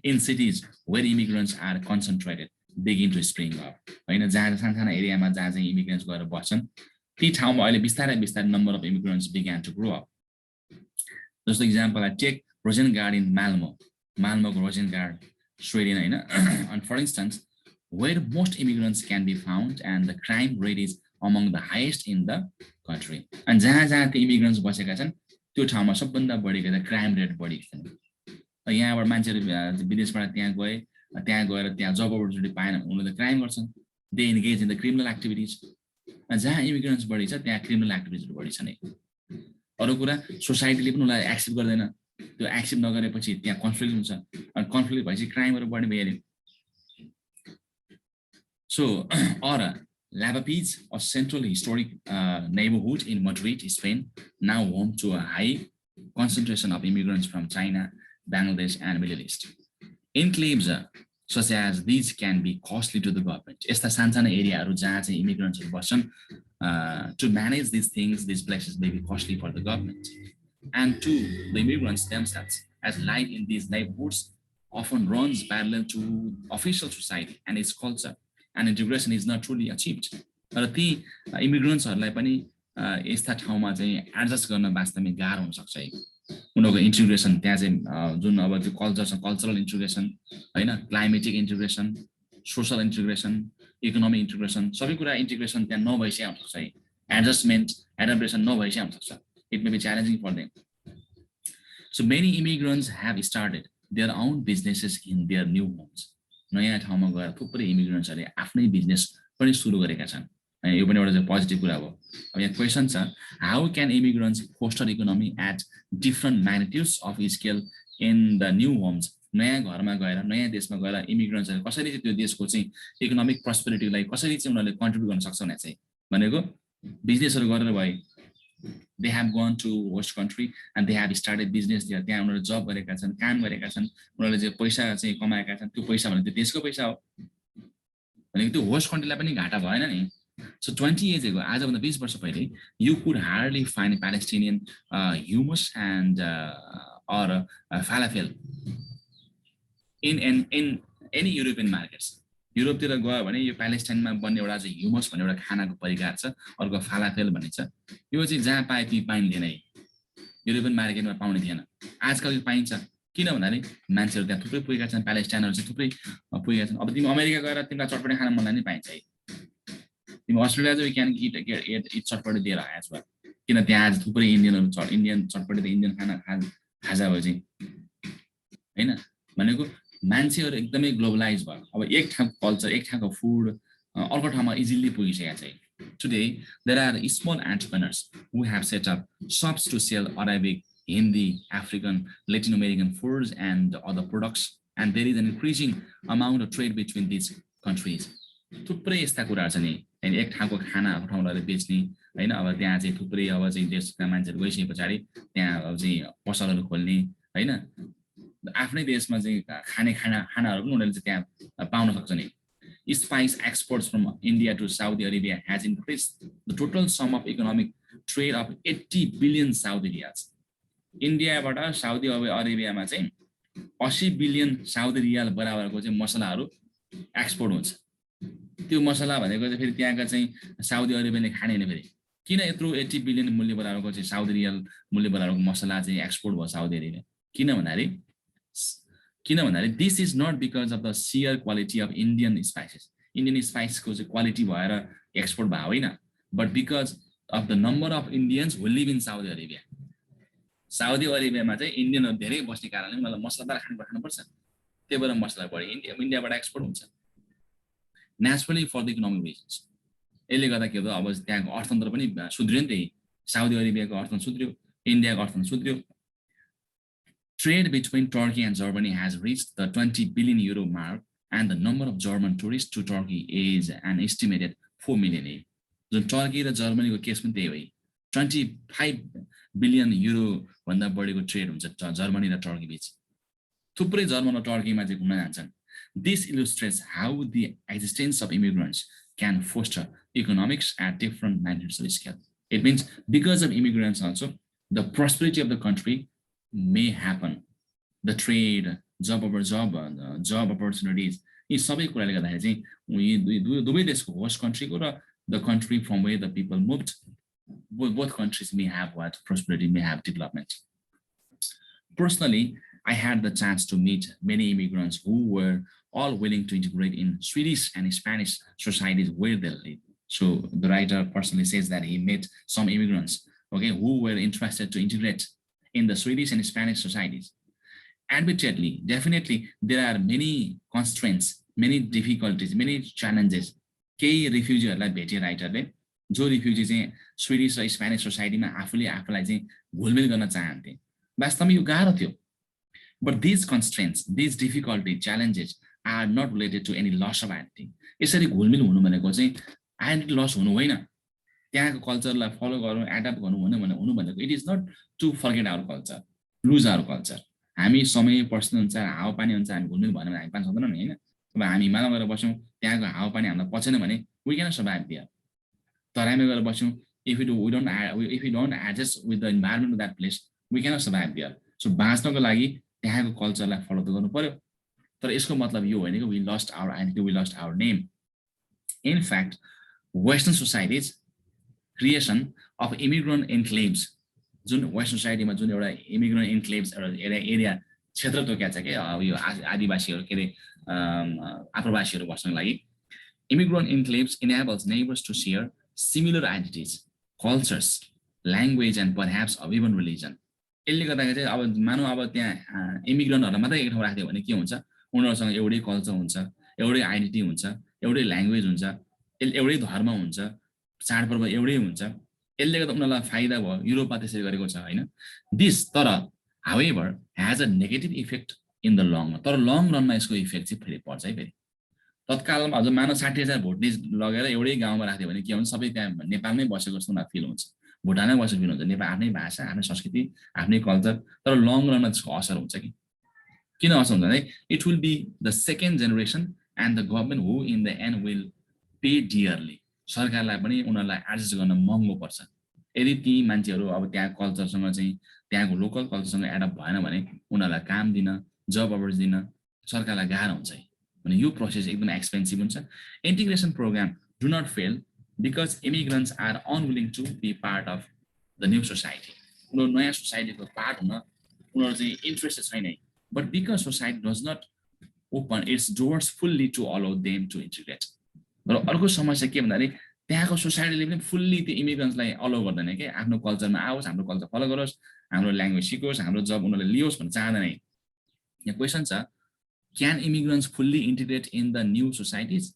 in cities where immigrants are concentrated begin to spring up हैन जहाँ सानसाना एरियामा जहाँ चाहिँ इमिग्रेन्ट्स गएर बस्छन् ती ठाउँमा अहिले बिस्तारै number of immigrants begin to grow up जस्तो example I take Rosengard in माल्मोको रोजेनगार्ड स्वेडेन हैन and for instance where most immigrants can be found and the crime rate is among the highest in the country and जहाँ त्यो immigrants बसेका छन् त्यो ठाउँमा सबभन्दा बढीको त क्राइम रेट बढी छ यहाँबाट मान्छेहरु विदेशबाट त्यहाँ गएर त्यहाँ जब अपर्चुनिटी पाएन उनीहरुले त क्राइम गर्छन् they engage in the criminal activities जहाँ इमिग्रेन्ट्स बढी छ त्यहाँ क्रिमिनल एक्टिभिटिजहरु बढी छ नै अरु कुरा सोसाइटीले पनि उनीहरुलाई एक्सेप्ट गर्दैन त्यो एक्सेप्ट नगरेपछि त्यहाँ कन्फ्लिक्ट हुन्छ अनि कन्फ्लिक्ट भएपछि क्राइमहरु बढ्ने भइहाल्यो So, 𝗟𝗹𝘀 a central historic neighborhood in Madrid, Spain, now home to a high concentration of immigrants from China, Bangladesh, and Middle East. Enclaves such as these can be costly to the government. Esta सानसाना एरियाहरु जहाँ चाहिँ इमिग्रेन्ट्सहरु बस्छन् to manage these things, these places may be costly for the government and to the immigrants themselves, as life in these neighborhoods often runs parallel to official society and its culture, and integration is not truly achieved. तर ती इमिग्रेन्ट्सहरूलाई पनि यस्ता ठाउँमा चाहिँ adjust गर्न वास्तवमै गाह्रो हुन सक्छ है। उनीहरूको इन्टिग्रेसन त्यहाँ चाहिँ जुन अब त्यो कल्चर छ, कल्चरल इन्टिग्रेसन हैन, climatic integration, social integration, economic integration, सबै कुरा इन्टिग्रेसन त्यहाँ नभइसकेको हुन सक्छ है। एडजस्टमेन्ट, एडप्टेसन नभइसकेको हुन सक्छ। It may be challenging for them. So many immigrants have started their own businesses in their new homes. नयाँ ठाउँमा गएर थुप्रै इमिग्रेन्ट्सहरूले आफ्नै बिजनेस पनि सुरु गरेका छन्। यो पनि एउटा चाहिँ पोजिटिभ कुरा हो। अब यहाँ क्वेसन छ, how can immigrants foster economy at different magnitudes of scale in the new homes? नयाँ घरमा गएर, नयाँ देशमा गएर इमिग्रेन्ट्सहरूले कसरी चाहिँ त्यो देशको चाहिँ इकोनोमिक प्रस्पेरिटीलाई कसरी चाहिँ उनीहरूले कन्ट्रिब्युट गर्न सक्छ भने चाहिँ भनेको बिजनेसहरू गरेर भए they have gone to host country and they have started business there. त्यहाँ उनीहरूले जब गरेका छन्, काम गरेका छन्, उनीहरूले चाहिँ पैसा चाहिँ कमाएका छन्। त्यो पैसा भने त्यो देशको पैसा हो भनेको त्यो होस्ट कन्ट्रीलाई पनि घाटा भएन नि। So 20 years ago, आजभन्दा 20 वर्ष पहिले, you could hardly find Palestinian hummus and or falafel in any European markets. युरोपतिर गयो भने यो प्यालेस्टाइनमा बन्ने एउटा चाहिँ ह्युमस भन्ने एउटा खानाको परिकार छ, अर्को फालाफेल भन्ने छ। यो चाहिँ जहाँ पाए त्यही पाइन्थेन है, युरोपियन मार्केटमा पाउने थिएन। आजकल यो पाइन्छ, किन भन्दाखेरि मान्छेहरू त्यहाँ थुप्रै पुगेका छन्, प्यालेस्टाइनहरू चाहिँ थुप्रै पुगेका छन्। अब तिमी अमेरिका गएर तिमीलाई चटपटे खाना मनलाई नै पाइन्छ है। तिमी अस्ट्रेलिया चाहिँ क्यान इट चटपटे दिएर आएछ भयो, किन त्यहाँ आज थुप्रै इन्डियनहरू इन्डियन चटपटे त इन्डियन खाना खाजा भयो चाहिँ हैन। भनेको मान्छेहरू एकदमै ग्लोबलाइज भयो। अब एक ठाउँको कल्चर, एक ठाउँको फुड अर्को ठाउँमा इजिली पुगिसकेको छ। Today, there are small entrepreneurs who have set up shops to sell Arabic, Hindi, African, Latin American foods and other products, and there is an increasing amount of trade between these countries. थुप्रै यस्ता कुराहरू छ नि, एक ठाउँको खाना अर्को ठाउँमा बेच्ने हैन। अब त्यहाँ चाहिँ थुप्रै अब चाहिँ देशका मान्छेहरू गइसके पछाडि त्यहाँ अब चाहिँ पसलहरू खोल्ने हैन, आफ्नै देशमा चाहिँ खाने खानाहरू पनि उनीहरूले चाहिँ त्यहाँ पाउन सक्छ नि। Spice exports from India to Saudi Arabia has increased the total sum of economic trade of 80 billion Saudi riyals. इन्डियाबाट Saudi अरेबियामा चाहिँ 80 बिलियन साउदी रियाल बराबरको चाहिँ मसलाहरू एक्सपोर्ट हुन्छ। त्यो मसला भनेको चाहिँ फेरि त्यहाँका चाहिँ साउदी अरेबियाले खाने हैन। फेरि किन यत्रो 80 बिलियन मूल्य बराबरको चाहिँ साउदी रियाल मूल्य बराबरको मसला चाहिँ एक्सपोर्ट भयो साउदी अरेबिया? किन भन्दाखेरि this is not because of the sheer quality of Indian spices. Indian स्पाइसको चाहिँ क्वालिटी भएर एक्सपोर्ट भयो होइन, but because of the number of Indians who live in Saudi Arabia. Saudi अरेबियामा चाहिँ इन्डियनहरू धेरै बस्ने कारणले मलाई मसलादार खानुपर्छ, त्यही भएर मसला बढी इन्डियाबाट एक्सपोर्ट हुन्छ naturally for the economic reasons. यसले गर्दा के हो, अब त्यहाँको अर्थतन्त्र पनि सुध्रियो नि। त्यही साउदी अरेबियाको अर्थतन्त्र सुध्रियो, इन्डियाको अर्थतन्त्र सुध्रियो। Trade between Turkey and Germany has reached the 20 billion euro mark, and the number of German tourists to Turkey is an estimated 4 million. जुन टर्की र जर्मनीको केस पनि त्यही हो, 25 बिलियन युरो भन्दा बढीको ट्रेड हुन्छ जर्मनी र टर्की बीच। थुप्रै जर्मन र टर्कीमा चाहिँ घुम्न जान्छन्। This illustrates how the existence of immigrants can foster economics at different magnitudes of scale. It means because of immigrants also, the prosperity of the country may happen. The trade, job opportunities, यी सबै कुराले गर्दाखेरि चाहिँ दुवै देशको host कन्ट्रीको र the country from where the people moved, both countries may have what prosperity, may have development. Personally, I had the chance to meet many immigrants who were all willing to integrate in Swedish and Spanish societies where they live. So the writer personally says that he met some immigrants, okay, who were interested to integrate in the Swedish and Spanish societies. Admittedly, definitely, there are many constraints, many difficulties, many challenges. केही रिफ्युजीहरूलाई भेटे राइटरले, जो refugee चाहिँ Swedish र Spanish सोसाइटीमा आफूलाई चाहिँ घुलमिल गर्न चाहन्थे। वास्तवमा यो गाह्रो थियो। But these constraints, these difficulty, challenges are not related to any loss of identity. यसरी घुलमिल हुनु भनेको चाहिँ आइडेन्टिटी लस हुनु होइन, त्यहाँको कल्चरलाई फलो गर्नु, एडप्ट गर्नु हुनु भनेको it is not to forget our culture, lose our culture. हामी समय परिस्थिति अनुसार हावापानी अनुसार हामी घुलमिल भएन भने हामी पाउन सक्दैनौँ नि होइन। अब हामी हिमालयमा गएर बस्यौँ, त्यहाँको हावापानी हामीलाई पचेन भने वी क्यानट सर्भाइभ देयर। तराईमा गएर बस्यौँ, if you don't adjust with the environment of that place we cannot survive there. So बाँच्नको लागि त्यहाँको कल्चरलाई फलो त गर्नु पर्यो, तर यसको मतलब यो होइन कि we lost our identity, we lost our name. In fact, Western societies creation of immigrant enclaves, जुन वेस्टर्न सोसाइटीमा जुन एउटा इमिग्रेन्ट इन्क्लेव्स एउटा एरिया क्षेत्र तोकिया छ के यो आदिवासीहरू के अरे आप्रवासीहरू बस्नको लागि immigrant enclaves enables neighbors to share similar identities, cultures, language and perhaps of even religion. यसले गर्दाखेरि चाहिँ अब मानौ अब त्यहाँ इमिग्रेन्टहरुलाई मात्रै एक ठाउँ राख्दियो भने के हुन्छ उनीहरुसँग एउटै कल्चर हुन्छ एउटै आइडेन्टिटी हुन्छ एउटै ल्याङ्ग्वेज हुन्छ एउटै धर्म हुन्छ चाडपर्व एउटै हुन्छ यसले गर्दा उनीहरुलाई फाइदा भयो युरोपमा त्यसरी गरेको छ हैन दिस तर however has a negative effect in the long run तर लङ रनमा यसको इफेक्ट चाहिँ फेरि पर्छ है फेरि तत्कालमा अझ मानव 60,000 भोटे लगेर एउटै गाउँमा राख्दियो भने के हुन्छ सबै त्यहाँ नेपालमै बसेको जस्तो उनीहरुलाई फिल हुन्छ भुटानमै बसेको फिल हुन्छ नेपाल आफ्नै भाषा आफ्नै संस्कृति आफ्नै कल्चर तर लङ रनमा त्यसको असर हुन्छ कि किन असर हुन्छ भने it will be the second generation and the government who in the end will pay dearly सरकारलाई पनि उनीहरुलाई एडजस्ट गर्न महँगो पर्छ यदि ती मान्छेहरु अब त्यहाँ कल्चरसँग चाहिँ त्यहाँको लोकल कल्चरसँग एडप्ट भएन भने उनीहरुलाई काम दिन जब अपर्च्युनिटी दिन सरकारलाई गाह्रो हुन्छ भने यो प्रोसेस एकदम एक्सपेन्सिभ हुन्छ integration program do not fail because immigrants are unwilling to be part of the new society. उनीहरु नयाँ सोसाइटीको पार्ट हुन उनीहरु चाहिँ इन्ट्रेस्टेड छैन but because society does not open its doors fully to allow them to integrate. र अर्को समस्या के भन्दाखेरि त्यहाँको सोसाइटीले पनि फुल्ली त्यो इमिग्रेन्ट्सलाई अलाउ गर्दैन के आफ्नो कल्चरमा आओस् हाम्रो कल्चर फलो गरोस् हाम्रो ल्याङ्ग्वेज सिकोस् हाम्रो जब उनीहरुले लियोस् भन्न चाहदैन यहाँ क्वेशन छ can immigrants fully integrate in the new societies?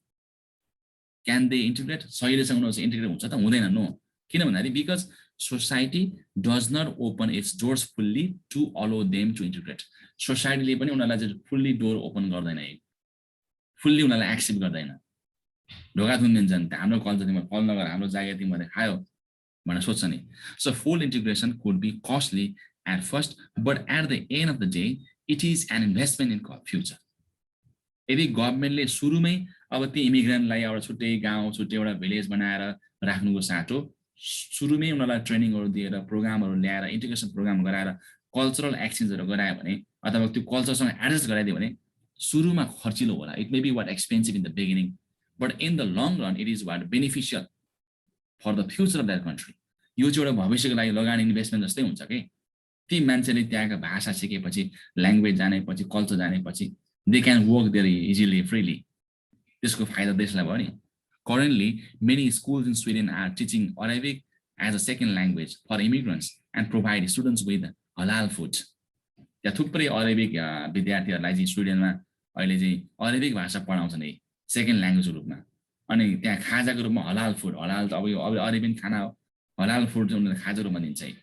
Can they integrate? सहिलेसँग उनीहरु इन्टिग्रेट हुन्छ त हुँदैन नो किन भन्दाखेरि because society does not open its doors fully to allow them to integrate. सोसाइटीले पनि उनीहरुलाई चाहिँ फुल्ली डोर ओपन गर्दैन फुल्ली उनीहरुलाई एक्सेप्ट गर्दैन ढोका थुनिदिन्छन् हाम्रो कल्चर तिम्रो फलो नगर हाम्रो जागिर तिमीले खायो भनेर सोच्छ नि so full integration could be costly at first but at the end of the day it is an investment in future यदि गभर्नमेन्टले सुरुमै अब ती इमिग्रेन्टलाई एउटा छुट्टै गाउँ छुट्टै एउटा भिलेज बनाएर राख्नुको साटो सुरुमै उनीहरुलाई ट्रेनिङहरु दिएर प्रोग्रामहरु ल्याएर इन्टिग्रेसन प्रोग्राम गराएर कल्चरल एक्सचेन्जहरु गरायो भने अथवा त्यो कल्चरसँग एडजस्ट गराइदियो भने सुरुमा खर्चिलो होला it may be what expensive in the beginning but in the long run it is what beneficial for the future of that country यो चाहिँ एउटा भविष्यको लागि लगानी इन्भेस्टमेन्ट जस्तै हुन्छ कि ती मान्छेले त्यहाँका भाषा सिकेपछि ल्याङ्ग्वेज जानेपछि कल्चर जानेपछि they can work there easily, freely. त्यसको फाइदा देशलाई भयो नि currently many schools in Sweden are teaching Arabic as a second language for immigrants and provide students with halal food. त्यहाँ थुप्रै अरेबिक विद्यार्थीहरुलाई चाहिँ स्विडेनमा अहिले चाहिँ अरेबिक भाषा पढाउँछन् है सेकेन्ड ल्याङ्ग्वेजको रूपमा अनि त्यहाँ खाजाको रूपमा हलाल फुड हलाल अब यो अरेबियन खाना हो हलाल फुड चाहिँ उनीहरुले खाजा रूपमा दिन्छ है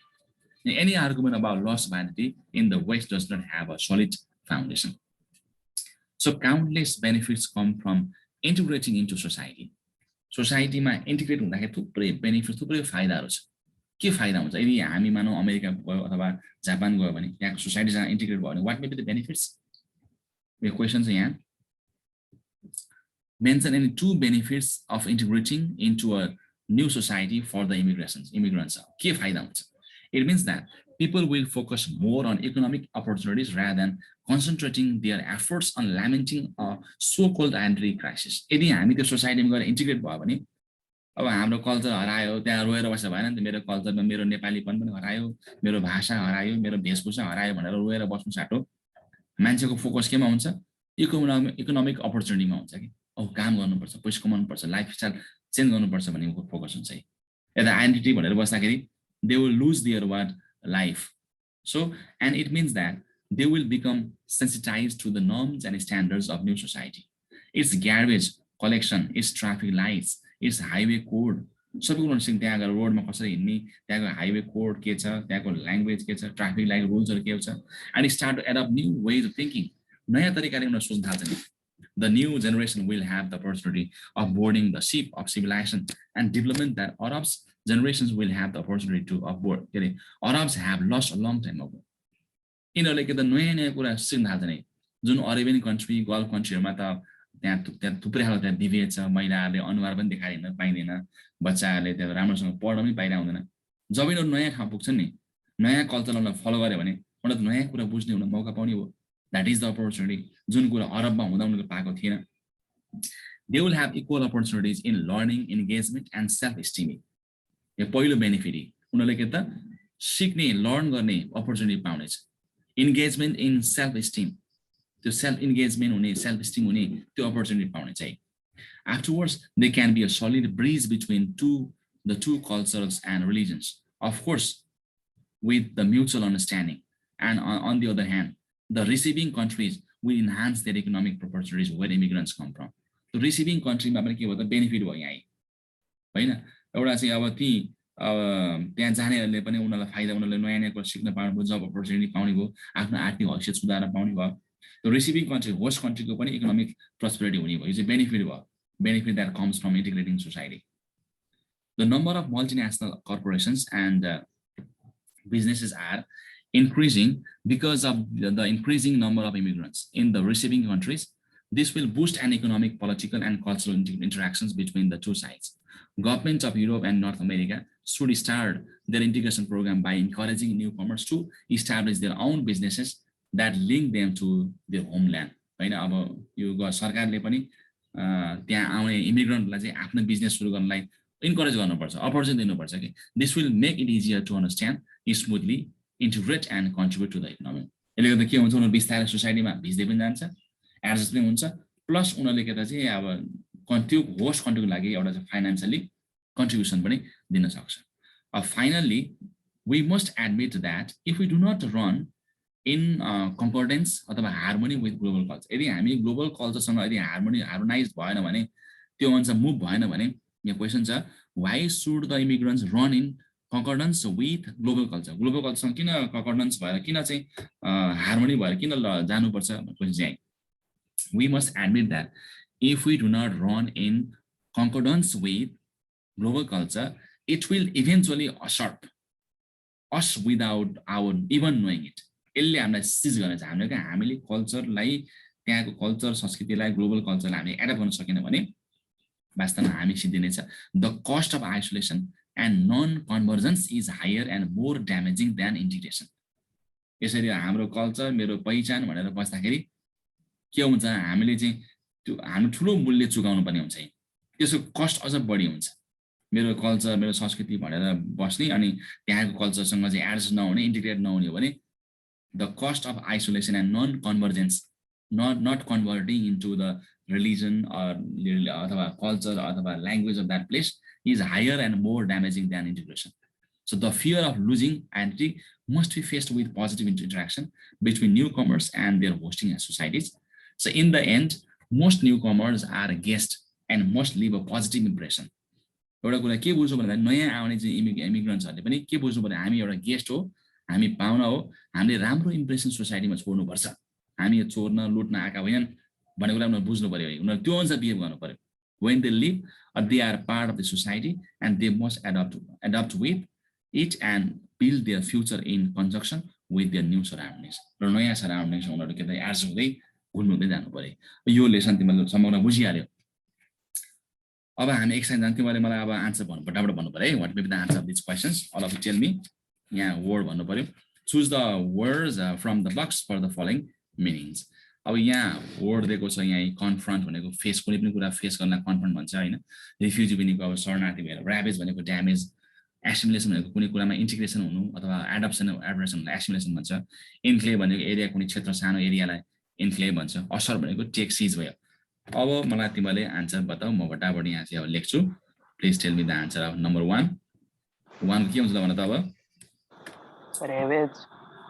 any argument about lost identity in the West does not have a solid foundation. So countless benefits come from integrating into society. Society मा integrate हुँदाखेरि थुप्रै benefits थुप्रै फाइदाहरु छ के फाइदा हुन्छ यदि हामी मानौ अमेरिका गयो अथवा जापान गयो भने त्यहाँको सोसाइटीसँग इन्टिग्रेट भयो भने what may be the benefits? यो क्वेशन चाहिँ यहाँ mention any two benefits of integrating into a new society for the immigrants. के फाइदा हुन्छ? It means that people will focus more on economic opportunities rather than concentrating their efforts on lamenting a so-called identity crisis. यदि हामी त्यो सोसाइटीमा गएर integrate भयो भने अब हाम्रो कल्चर हरायो त्यहाँ रोएर बस्छ भएन नि मेरो कल्चरमा मेरो नेपालीपन पनि हरायो मेरो भाषा हरायो मेरो भेषभूषा हरायो भनेर रोएर बस्नु साटो मान्छेको फोकस केमा हुन्छ इकोनोमिक अपर्च्युनिटीमा हुन्छ कि अब काम गर्नुपर्छ पैसा कमाउनुपर्छ लाइफस्टाइल चेन्ज गर्नुपर्छ भन्ने फोकस हुन्छ है यता आइडेन्टिटी भनेर बस्दाखेरि they will lose their life. So, and it means that they will become sensitized to the norms and standards of new society. Its garbage collection, its traffic lights, its highway code. सबै उनीहरुसँग त्यहाँ गएर रोडमा कसरी हिँड्ने त्यहाँको highway code के छ त्यहाँको ल्याङ्ग्वेज के छ ट्राफिक लाइट रुल्सहरु के छ and start to adopt new ways of thinking. नयाँ तरिकाले उनीहरु सोच्न थाल्छन् The new generation will have the opportunity of boarding the ship of civilization and development that Arabs generations will have the opportunity to board. Arabs have lost a long time ago. यिनीहरुले के त नयाँ कुरा सिक्न थाल्छन् है जुन Arabian country golf कन्ट्रीहरुमा त त्यहाँ थुप्रै खालको त्यहाँ विभेद छ महिलाहरुले अनुहार पनि देखाइन पाइदैन बच्चाहरुले त्यहाँ राम्रोसँग पढ्न पनि पाइरा हुँदैन जब यिनीहरु नयाँ ठाउँ पुग्छन् नि नयाँ कल्चरलाई फलो गर्यो भने उनीहरुले नयाँ कुरा बुझ्ने हुन मौका पाउने हो That is the opportunity. जुन कुरा अरबमा हुँदा उनीहरूले पाएको थिएन. They will have equal opportunities in learning, engagement, and self-esteem. यो पहिलो बेनिफिट उनीहरूले के त सिक्ने लर्न गर्ने अपर्च्युनिटी पाउनेछ. इन्गेजमेन्ट इन सेल्फ इस्टिम, त्यो सेल्फ इन्गेजमेन्ट हुने सेल्फ इस्टिम हुने त्यो अपर्च्युनिटी पाउनेछ है. Afterwards, they can be a solid bridge between the two cultures and religions, of course, with the mutual understanding. And on the other hand, the receiving countries will enhance their economic opportunities where immigrants come from. The receiving country मा पनि के भयो त benefit भयो यहाँ हैन. एउटा चाहिँ अब ती त्यहाँ जानेहरूले पनि उनीहरूलाई फाइदा, उनीहरूले नयाँ नयाँ कुरा सिक्न पाउनु भयो, जब अपर्च्युनिटी पाउने भयो, आफ्नो आर्थिक हैसियत सुधार्न पाउने भयो. The receiving country, host country को पनि इकोनोमिक prosperity हुने भयो. यो चाहिँ बेनिफिट भयो. Benefit that comes from integrating society. The number of multinational corporations and businesses are increasing because of the increasing number of immigrants in the receiving countries. This will boost an economic, political, and cultural interactions between the two sides. Governments of Europe and North America should start their integration program by encouraging newcomers to establish their own businesses that link them to their homeland. हैन, अब यो सरकारले पनि त्यहाँ आउने इमिग्रेन्टलाई चाहिँ आफ्नो business सुरु गर्नलाई इन्करेज गर्नुपर्छ, अपर्च्युनिटी दिनुपर्छ कि. This will make it easier to understand, smoothly integrate and contribute to the economy. यसले गर्दा के हुन्छ, उनीहरू बिस्तारै सोसाइटीमा भिज्दै पनि जान्छ, एडजस्ट पनि हुन्छ, प्लस उनीहरूले के त चाहिँ अब त्यो होस्ट कन्ट्रीको लागि एउटा चाहिँ फाइनेन्सियली कन्ट्रिब्युसन पनि दिन सक्छ. Finally we must admit that if we do not run in concordance अथवा harmony with global culture. यदि हामी ग्लोबल कल्चरसँग यदि हार्मोनाइज भएन भने, त्यो अनुसार मुभ भएन भने, यहाँ क्वेसन छ, why should the immigrants run in concordance with global culture? Global कल्चरसँग किन concordance भएर, किन चाहिँ हार्मोनी भएर किन जानुपर्छ भन्ने क्वेसन चाहिँ. We must admit that if we do not run in concordance with global culture, it will eventually usurp us without our even knowing it. यसले हामीलाई सिज गर्ने छ. हामीले कल्चरलाई, त्यहाँको कल्चर संस्कृतिलाई, ग्लोबल कल्चरलाई हामीले एडप्ट गर्न सकेन भने वास्तवमा हामी सिद्धिनेछ. The cost of isolation and non convergence is higher and more damaging than integration. यसरी हाम्रो कल्चर मेरो पहिचान भनेर बस्दाखेरि के हुन्छ, हामीले चाहिँ त्यो हामी ठुलो मूल्य चुकाउनु पर्ने हुन्छ. त्यसको कस्ट अझ बढी हुन्छ. मेरो कल्चर, मेरो संस्कृति भनेर बस्ने अनि त्यहाँको कल्चरसँग चाहिँ एडजस्ट नहुने, इन्टिग्रेट नहुने हो भने the cost of isolation and non-convergence, not converting into the religion or culture or language of that place is higher and more damaging than integration. So the fear of losing identity must be faced with positive interaction between newcomers and their hosting societies. So in the end, most newcomers are guests and must leave a positive impression. एउटा कुरा के बुझ्नु भन्दा नयाँ आउने चाहिँ इमिग्रेन्ट्सहरूले पनि के बुझ्नु पर्यो, हामी एउटा गेस्ट हो, हामी पाहुना हो, हामीले राम्रो इम्प्रेसन सोसाइटीमा छोड्नुपर्छ. हामी चोर्न लुट्न आएका होइनन् भन्ने कुरा उनीहरू बुझ्नु पर्यो. उनीहरू त्यो अनुसार बिहेभ गर्नु पर्यो. When they live, they are part of the society and they must adapt with it and build their future in conjunction with their new surroundings. र नयाँ सराउन्डिङ्स उनीहरू के त एड्स हुँदै घुल्नुहुँदै जानु पर्यो. यो लेसन तिमीले समग्र बुझिहाल्यो. अब हामी एकसाथ जान्थ्यौँ भने मलाई अब आन्सर भन्नु फटाफट भन्नु पर्यो है. What may be the answer of this questions, all of you tell me. यहाँ वर्ड भन्नु पर्यो. Choose the words from the box for the following meanings. अब यहाँ वर्ड दिएको छ, यहाँ कन्फ्रन्ट भनेको फेस, कुनै पनि कुरा फेस गर्न कन्फ्रन्ट भन्छ हैन. रिफ्युजी भनेको अब शरणार्थी भएर, ऱ्याभेज भनेको ड्यामेज, एसिमिलेसन भनेको कुनै कुरामा इन्टिग्रेसन हुनु अथवा एडप्सन भन्दा एसिमिलेसन भन्छ. इन्क्लेभ भनेको एरिया, कुनै क्षेत्र सानो एरियालाई इन्क्लेभ भन्छ. असर भनेको टेक सिज भयो. अब मलाई तिमीले आन्सर बताऊ, म फटाफट यहाँ चाहिँ अब लेख्छु. Please tell me the answer of number 1. 1 के हुन्छ त भन त अब.
ravage.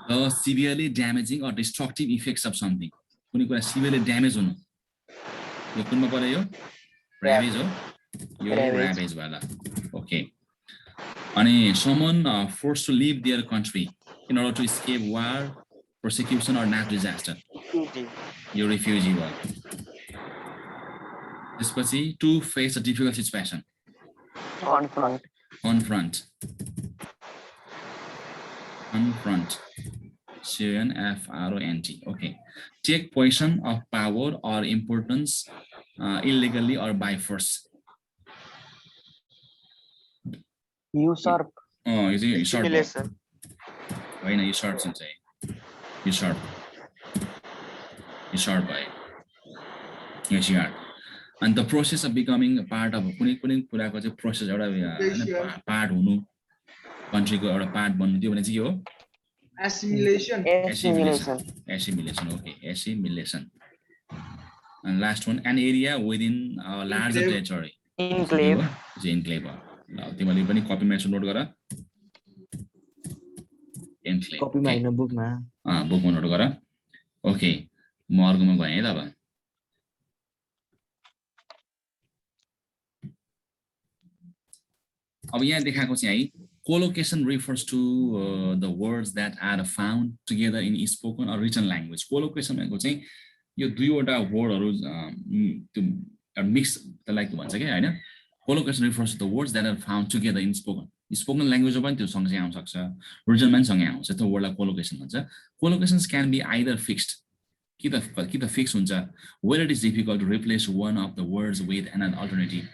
The severely damaging or destructive effects of something. कुनै कुरा severely damage हुनु. यो कुनमा पर्यो यो? Ravage हो. यो ravage वाला. Okay. अनि someone forced to leave their country in order to escape war, persecution or natural disaster. Your refugee भयो. त्यसपछि to face a difficult situation.
Confront. CNFRONT. Okay. Take position of power or importance illegally or by force. Usurp.
Oh, is it usurp?
Simulation.
Why not usurp? Usurp.
short भयो yes you are and the process of becoming a part of कुनै कुराको चाहिँ process एउटा हैन part हुनु कन्ट्रीको एउटा part बन्नु त्यो भने चाहिँ के हो
Assimilation.
Assimilation okay assimilation and last one an area within a larger territory
enclave
enclave ल तिमीले पनि कपीमा यसो नोट गर enclave
कपीमा हैन बुकमा
बुकमा नोट गर ओके म अर्कोमा गएँ है त अब अब यहाँ देखाएको चाहिँ है collocation refers to the words that are found together in spoken or written language collocation भनेको चाहिँ यो दुईवटा वर्डहरु त्यो मिक्स त्यसलाई के भन्छ के हैन collocation refers to the words that are found together in spoken language पनि त्यो सँगै आउन सक्छ written पनि सँगै आउँछ त्यो वर्डलाई collocation भन्छ collocations can be either fixed कि त फिक्स हुन्छ where it is difficult to replace one of the words with an alternative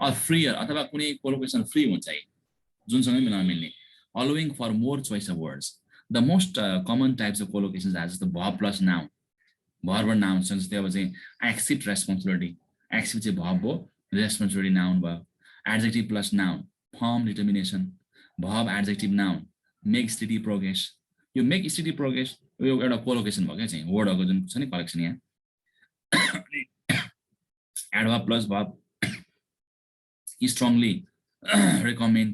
or freer अथवा कुनै collocation free हुन्छ है जुनसँगै मिलाउन मिल्ने allowing for more choice of words the most common types of collocations are just the verb plus noun verb or noun जस्तै अब चाहिँ accept responsibility accept चाहिँ verb हो responsibility noun भयो adjective plus noun form determination verb adjective noun make steady progress यो make steady progress यो एउटा collocation भयो के चाहिँ वर्डहरुको जुन छ नि कलेक्सन यहाँ adverb plus verb strongly recommend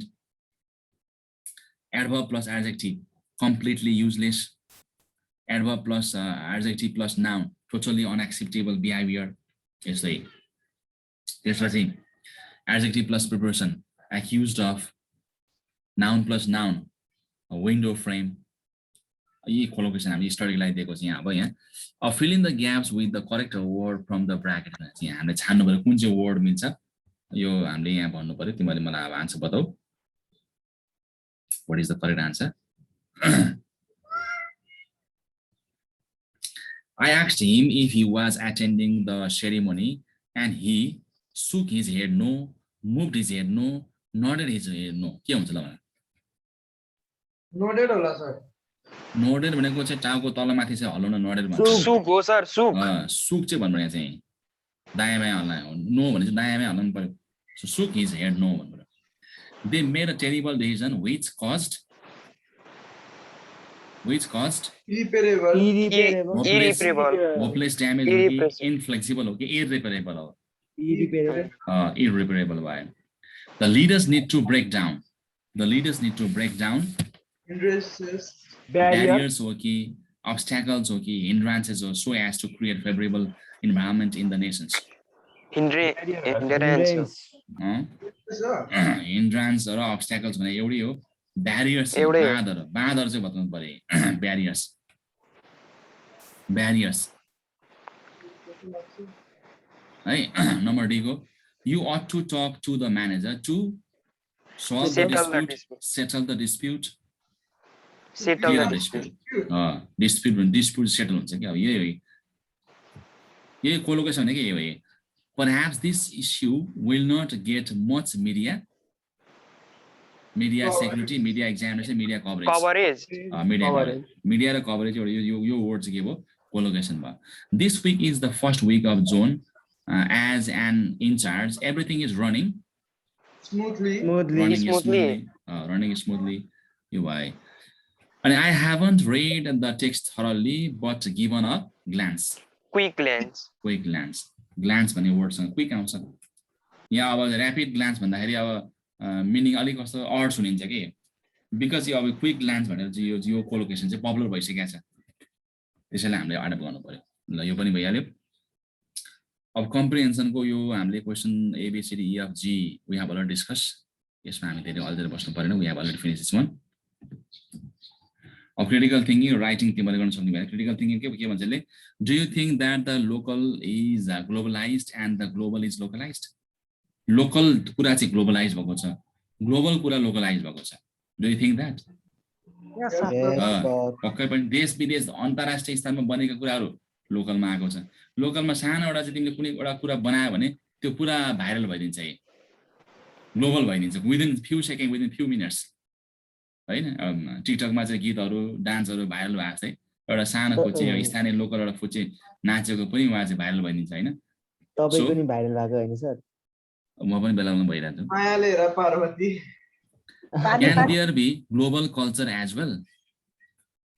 adverb plus adjective completely useless adverb plus adjective plus noun totally unacceptable behavior यसै त्यसपछि adjective plus preposition accused of noun plus noun a window frame यी collocation हामीले स्टडीको लागि दिएको छ यहाँ अब यहाँ fill in the gaps with the correct word from the bracket यहाँ हामीले छान्नु पर्यो कुन चाहिँ वर्ड मिल्छ यो हामीले यहाँ भन्नु पर्यो तिमीले मलाई अब आन्सर बताऊ what is the correct answer I asked him if he was attending the ceremony and he shook his head no moved his head no nodded his head no के हुन्छ ल मलाई
Noted होला sir.
nodded भनेको चाहिँ टाउको तलमाथि चाहिँ हल्लाउन nodded भन्छ
सुक हो सर सुक
सुक चाहिँ भन्नु यहाँ चाहिँ दायाँ बायाँ हल्लाउन नो भने चाहिँ दायाँ बायाँ हल्लाउनु पर्यो so shook his head no भन्नु they made a terrible decision which caused
Irreparable.
hopeless damage inflexible okay irreparable irreparable भयो the leaders need to break down
Hindrances.
barriers हो कि obstacles हो कि hindrances हो so as to create favorable environment in the nations
hindrance
hindrance र obstacles भने एउटै हो barriers बाँदर चाहिँ बताउनु पर्यो barriers है नम्बर डी को you ought to talk to the manager to solve the dispute settle the dispute dispute settle हुन्छ के अब यही collocation भनेको यही हो perhaps this issue will not get much media security media examination media coverage media र coverage यो word चाहिँ के भयो collocation भयो this week is the first week of June as an in charge everything is running
Smoothly.
running smoothly यो भयो and I haven't read the text thoroughly but given a glance
quick glance
glance भन्ने वर्डसँग quick आउँछ यहाँ अब rapid glance भन्दाखेरि अब meaning अलिक कस्तो अड सुनिन्छ कि बिकज यो अब क्विक ग्लान्स भनेर चाहिँ यो कोलोकेसन चाहिँ पपुलर भइसकेको छ त्यसैले हामीले एडप्ट गर्नु पर्यो ल यो पनि भइहाल्यो अब कम्प्रिहेन्सनको यो हामीले question ABCDEFG we have already discuss यसमा हामी धेरै अल्झेर बस्नु परेन we have already finish this one अब क्रिटिकल थिंकिङ राइटिङ तिमीले गर्न सक्नु भएन क्रिटिकल थिंकिङ के भन्छ यसले do you think that the local is globalized and the global is localized local कुरा चाहिँ ग्लोबलाइज भएको छ ग्लोबल कुरा लोकलाइज भएको छ डु यु थिंक दैट पक्कै पनि देश विदेश अन्तर्राष्ट्रिय स्तरमा बनेका कुराहरू लोकलमा आएको छ लोकलमा सानो एउटा चाहिँ तिमीले कुनै एउटा कुरा बनायो भने त्यो पुरा भाइरल भइदिन्छ है ग्लोबल भइदिन्छ within few second within few minutes हैन टिकटकमा चाहिँ गीतहरू डान्सहरू भाइरल भएको चाहिँ एउटा सानो फुच्चे स्थानीय लोकल एउटा फुच्चे नाचेको पनि उहाँ चाहिँ भाइरल भइदिन्छ हैन
तपाईको नि भाइरल भएको हैन सर
म पनि बेला बेलामा भइरहेको छु
मायाले हेर Parvati
Can there be global culture as well?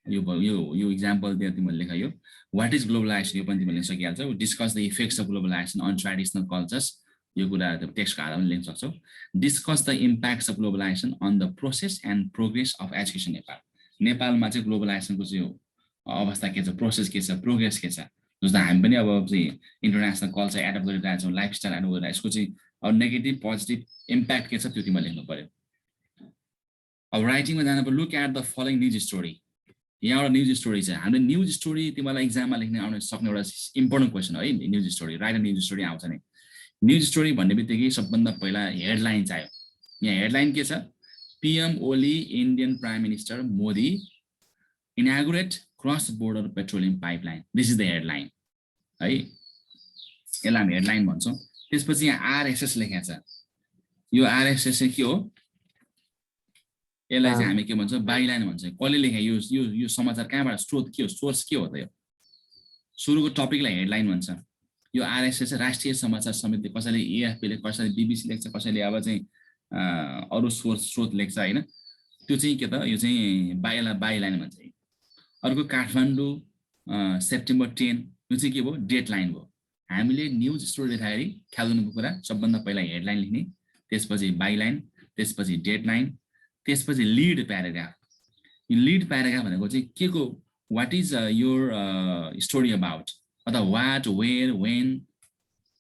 You example there तिमीले लेख यो what is globalization यो पनि तिमीले सकिहाल्छौ discuss the effects of globalization on traditional cultures यो कुरा टेक्स्टको आधारमा लेख्न सक्छौ discuss the impacts of globalization on the process and progress of education Nepal नेपालमा चाहिँ ग्लोबलाइजेसनको चाहिँ अवस्था के छ प्रोसेस के छ प्रोग्रेस के छ जस्तो हामी पनि अब चाहिँ इन्टरनेशनल कल्चर एडप्ट गरिरहेका छौँ लाइफस्टाइल एडप्ट गरिरहेको यसको चाहिँ अब नेगेटिभ पोजिटिभ इम्प्याक्ट के छ त्यो तिमीले लेख्नु पर्यो अब राइटिङमा जानु look at the following news story यहाँ एउटा न्युज स्टोरी छ हामीले न्युज स्टोरी तिमीलाई एक्जाममा लेख्न आउन सक्ने एउटा इम्पोर्टेन्ट क्वेसन है news story right a news story आउँछ नि न्युज स्टोरी भन्ने बित्तिकै सबभन्दा पहिला हेडलाइन चाहियो यहाँ हेडलाइन के छ PM Oli Indian prime minister Modi inaugurate cross border petroleum pipeline this is the headline है यसलाई हामी हेडलाइन भन्छौँ त्यसपछि यहाँ RSS लेखेको छ यो RSS चाहिँ के हो यसलाई चाहिँ हामी के भन्छौँ बाइलाइन भन्छ कसले लेखे यो समाचार कहाँबाट स्रोत के हो सोर्स के हो त यो सुरुको टपिकलाई हेडलाइन भन्छ यो RSS राष्ट्रिय समाचार समिति कसैले AFP ले कसैले BBC लेख्छ कसैले अब चाहिँ अरु स्रोत लेख्छ हैन त्यो चाहिँ के त यो चाहिँ बाइलाइन भन्छ अर्को काठमाडौँ सेप्टेम्बर 10 यो चाहिँ के भयो डेडलाइन भयो हामीले न्युज स्टोरी लेख्दाखेरि ख्याल गर्नुको कुरा सबभन्दा पहिला हेडलाइन लेख्ने त्यसपछि बाइलाइन त्यसपछि डेडलाइन त्यसपछि लीड प्याराग्राफ यो लीड प्याराग्राफ भनेको चाहिँ के को what is your story about अथवा what where when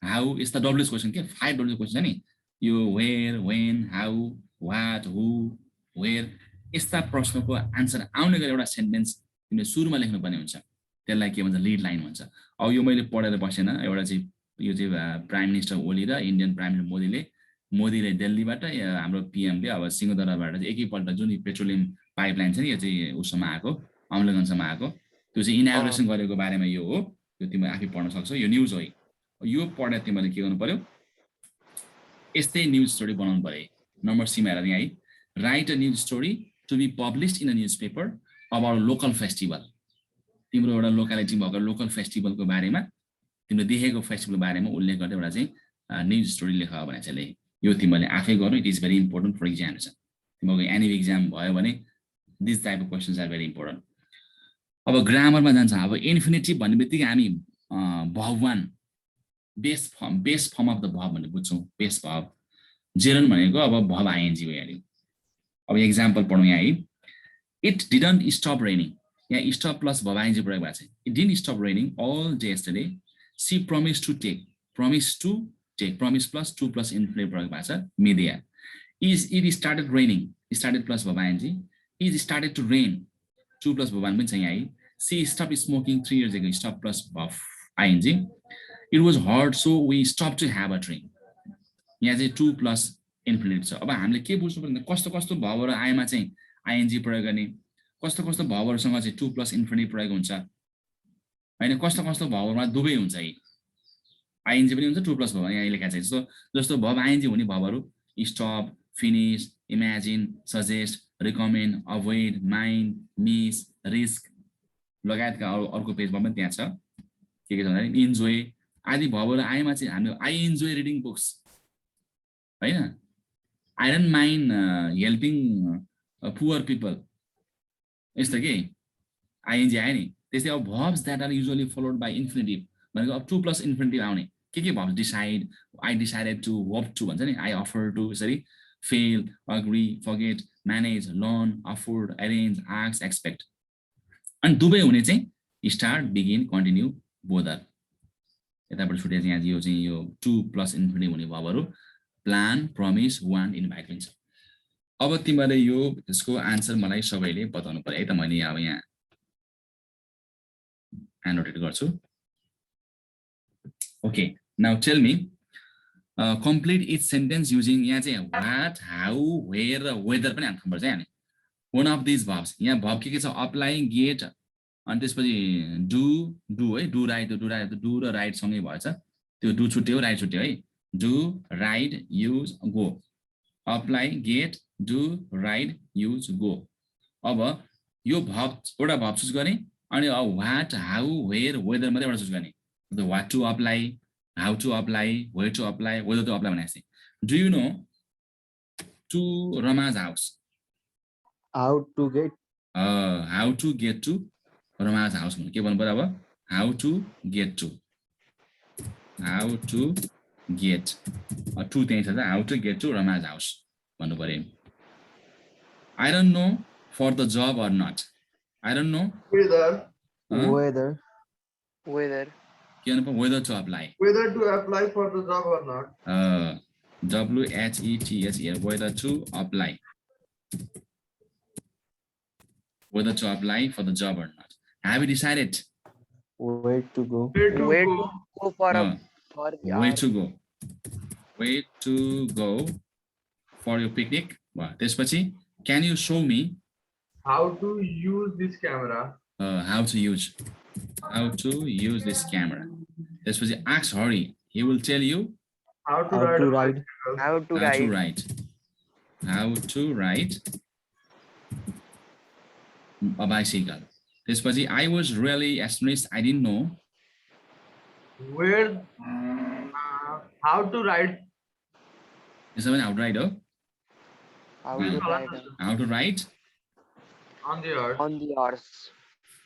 how is the डब्ल्युएस क्वेसन के 5 डब्ल्युएस क्वेसन छ नि यो where when how what who where यस्ता प्रश्नको आन्सर आउने गरी एउटा सेन्टेन्स तिमीले सुरुमा लेख्नु पर्ने हुन्छ त्यसलाई के भन्छ लीड लाइन भन्छ अब यो मैले पढेर बसेन एउटा चाहिँ यो चाहिँ प्राइम मिनिस्टर ओली र इन्डियन प्राइम मिनिस्टर मोदीले दिल्लीबाट हाम्रो PM ले अब सिंहदरबारबाट चाहिँ एकैपल्ट जुन पेट्रोलियम पाइपलाइन छ नि यो चाहिँ उसमा आएको अम्लगञ्जमा आएको त्यो चाहिँ इनागुरेसन गरेको बारेमा यो हो त्यो तिमीले आफै पढ्न सक्छौ यो न्युज हो यो पढेर तिमीले के गर्नु पर्यो यस्तै न्युज स्टोरी बनाउनु पर्यो नम्बर C मा हेर यहाँ है write a news story to be published in a news paper about local festival तिम्रो एउटा लोकालिटीमा भएको लोकल फेस्टिभलको बारेमा तिमीले देखेको फेस्टिभलको बारेमा उल्लेख गर्दै एउटा चाहिँ न्युज स्टोरी लेख भने चाहिँ यो तिमीले आफै गर्नु it is very important for examination तिम्रो एनी एक्जाम भयो भने this type of questions are very important अब ग्रामरमा जान्छ अब इन्फिनिटिभ भन्ने बित्तिकै हामी भगवान base form of the verb भन्ने बुझ्छौँ बेस भब जेरन भनेको अब भब आइएनजी हो यहाँ अब एक्जाम्पल पढौँ यहाँ है इट डिडन्ट स्टप रेनिङ यहाँ स्टप प्लस भब आइएनजी प्रयोग भएको छ it didn't stop raining all day yesterday see promise to take promise plus 2 plus infinitive प्रयोग भएको छ media is it started raining started plus verb ing is started to rain 2 plus verb पनि छ यहाँ है she stopped smoking 3 years ago stop plus verb ing it was hard so we stopped to have a drink यहाँ चाहिँ 2 plus infinitive छ अब हामीले के बुझ्नु पर्ने कस्तो कस्तो भर्बहरु आएमा चाहिँ ing प्रयोग गर्ने कस्तो कस्तो भर्बहरुसँग चाहिँ 2 plus infinitive प्रयोग हुन्छ हैन कस्तो कस्तो भर्बहरुमा दुबै हुन्छ है ING पनि हुन्छ 2 प्लस भर्ब यहाँ लेखेको छ जस्तो भर्ब ING हुने भर्बहरु stop finish imagine suggest recommend avoid mind miss risk लगायतका अर्को पेजमा पनि त्यहाँ छ के छ भन्दा इन्जोय आदि भर्बहरु आएमा चाहिँ हामीले आई इन्जोय रिडिङ बुक्स हैन I don't mind helping poor people यस्तो के ING आयो नि त्यसै अब verbs that are usually followed by infinitive भनेको अब 2 प्लस इन्फिनिटिभ आउने के verbs decide I decided to hope to भन्छ नि आई अफर टु यसरी fail agree forget manage learn afford arrange ask expect अनि दुबै हुने चाहिँ स्टार्ट बिगिन कन्टिन्यू बोदर यताबाट छुटे चाहिँ यो चाहिँ यो 2 प्लस इन्फिनिटिभ हुने भर्बहरु प्लान प्रमिस वान इन्भाइट हुन्छ अब तिमीले यो त्यसको आन्सर मलाई सबैले बताउनु पर्यो है त मैले अब यहाँ एनोटेट गर्छु Okay, now tell me, complete each sentence using यहाँ चाहिँ what, how, where, whether पनि हाल्नु पर्छ यहाँ one of these verbs यहाँ verb के छ apply, get अनि त्यसपछि do है do र write सँगै भएछ त्यो do छुट्यो write छुट्यो है do write use go apply get do write use go अब यो verb एउटा verb चुज गरे अनि what, how, where, whether मात्रै एउटा चुज गर्ने what to apply, how to apply, where to apply, whether to apply भनेपछि do you know to Rama's house?
How to get
to Rama's house के भन्नु पर्यो अब how to get to to त्यही छ how to get to Rama's house भन्नु पर्यो I don't know for the job or not. I don't know
Whether
whether to apply.
Whether to apply for the job or not.
WHETHER, whether to apply. Whether to apply for the job or not. Have you decided?
where to go?
Where to go for the
Where to go? Where to go for your picnic? Wow. त्यसपछि can you show me
How to use this camera.
how to use this camera? त्यसपछि ask Hari. He will tell you
How to ride.
how to ride
a bicycle. त्यसपछि I was really astonished. I didn't know
Where how to ride.
how to ride, oh?
how to ride
How to ride
On the earth.
on the horse.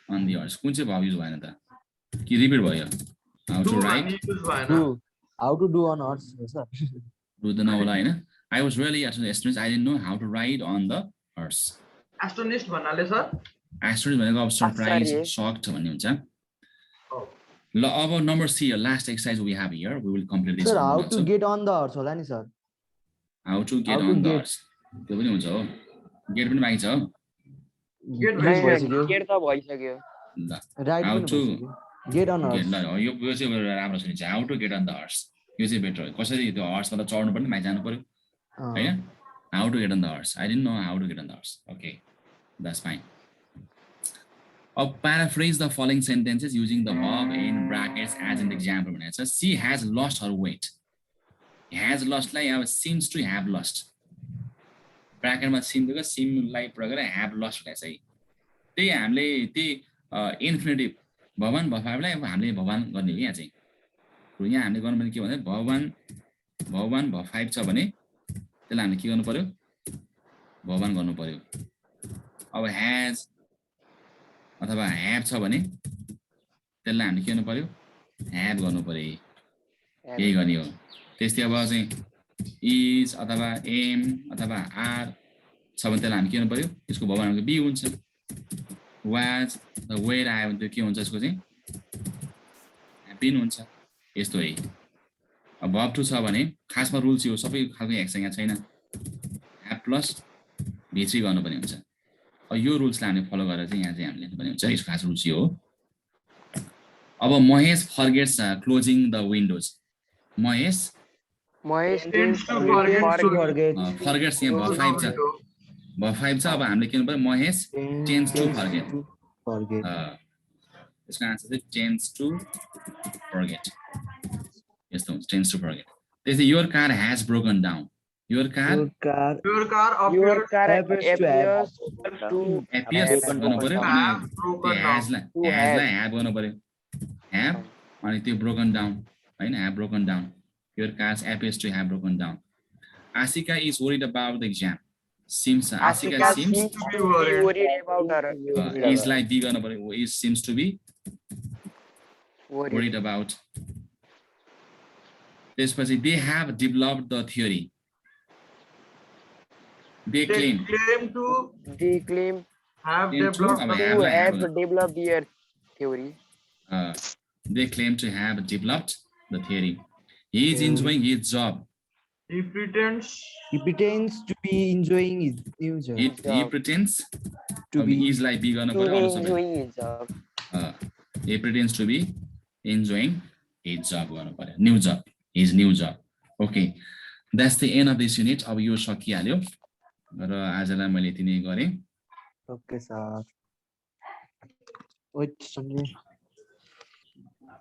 on the horse. कुन चाहिँ भाव use भएन त कि repeat भयो how to ride
How to do on horse, sir.
रुदैन होला हैन I was really astonished. I didn't know how to ride on the horse.
Astonished भन्नाले sir.
Astonished भनेको अब surprised, shocked भन्ने हुन्छ ल अब number C, last exercise we have here. We will complete this
Sir,
one
how
also.
to get on the horse होला नि sir.
How to get
How to
on the
get.
horse. त्यो पनि हुन्छ हो गेट पनि बाँकी छ हो
Get
Yes,
ready.
भइसक्यो।
Get त भइसक्यो
ल
Right
How
पनि
to
भइसक्यो। Get on horse.
ल यो चाहिँ राम्रो सुनिन्छ how to get on the horse यो चाहिँ बेटर कसरी त्यो हर्समा त चढ्नु पर्ने माथि जानु पर्यो हैन how to get on the horse. I didn't know how to get on the horse. Okay, that's fine. Paraphrase the following sentences using the verb in brackets as an example. She has lost her weight. Has lost like seems to have lost. Bracket ma seem to seem like have lost भनेको चाहिँ त्यही हामीले त्यही इन्फिनिटिभ भवन भफाइलाई हामीले भवन गर्ने हो यहाँ चाहिँ यहाँ हामीले गर्नु पर्ने के भन्दा भवन भफाइभ छ भने त्यसलाई हामीले के गर्नु पर्यो भवन गर्नु पर्यो अब has अथवा have छ भने त्यसलाई हामीले के गर्नु पर्यो have गर्नु पर्यो यही गर्ने हो त्यस्तै अब चाहिँ is अथवा am अथवा are छ भने त्यसलाई हामी के गर्नु पर्यो यसको भवन भनेको be हुन्छ was the where आयो भने त्यो के हुन्छ यसको चाहिँ have been हुन्छ यस्तो है अब verb to छ भने खासमा रुल्स यो सबै खालको एक्सन यहाँ छैन have plus v3 गर्नुपर्ने हुन्छ यो रुल्सलाई हामीले फलो गरेर चाहिँ यहाँ चाहिँ हामीले लेख्नुपर्ने हुन्छ यसको खास रुल्स यो हो अब Mahesh फर्गेट्स closing the windows Mahesh
Tends to
फर्गेट्स यहाँ भ5 छ भ5 छ अब हामीले के गर्नु पर्यो महेश टेन्स टु फर्गेट यसको आन्सर चाहिँ टेन्स टु फर्गेट यस्तो हुन्छ टेन्स टु फर्गेट त्यसै your car has broken down Your car
appears to
appears गर्नु पर्यो अनि have गर्नु पर्यो have अनि त्यो broken down हैन have broken down your car appears to have broken down Ashika is worried about the exam Ashika seems
to be worried about her
is like be गर्नु पर्यो is seems to be worried about त्यसपछि they have developed the theory They claim
to
have
developed their theory.
They claim to have developed the theory. He is enjoying his job.
He pretends
to be enjoying his new job.
He pretends to be is like be gonna put
enjoying his job.
He pretends to be enjoying his job. New job. His new job. Okay. That's the end of this unit. अब यो सकिहाल्यो र आजलाई मैले यति नै गरे
okay sir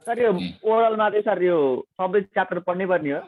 sir यो ओरलमा चाहिँ सर यो सबै च्याप्टर पढ्नै पर्ने हो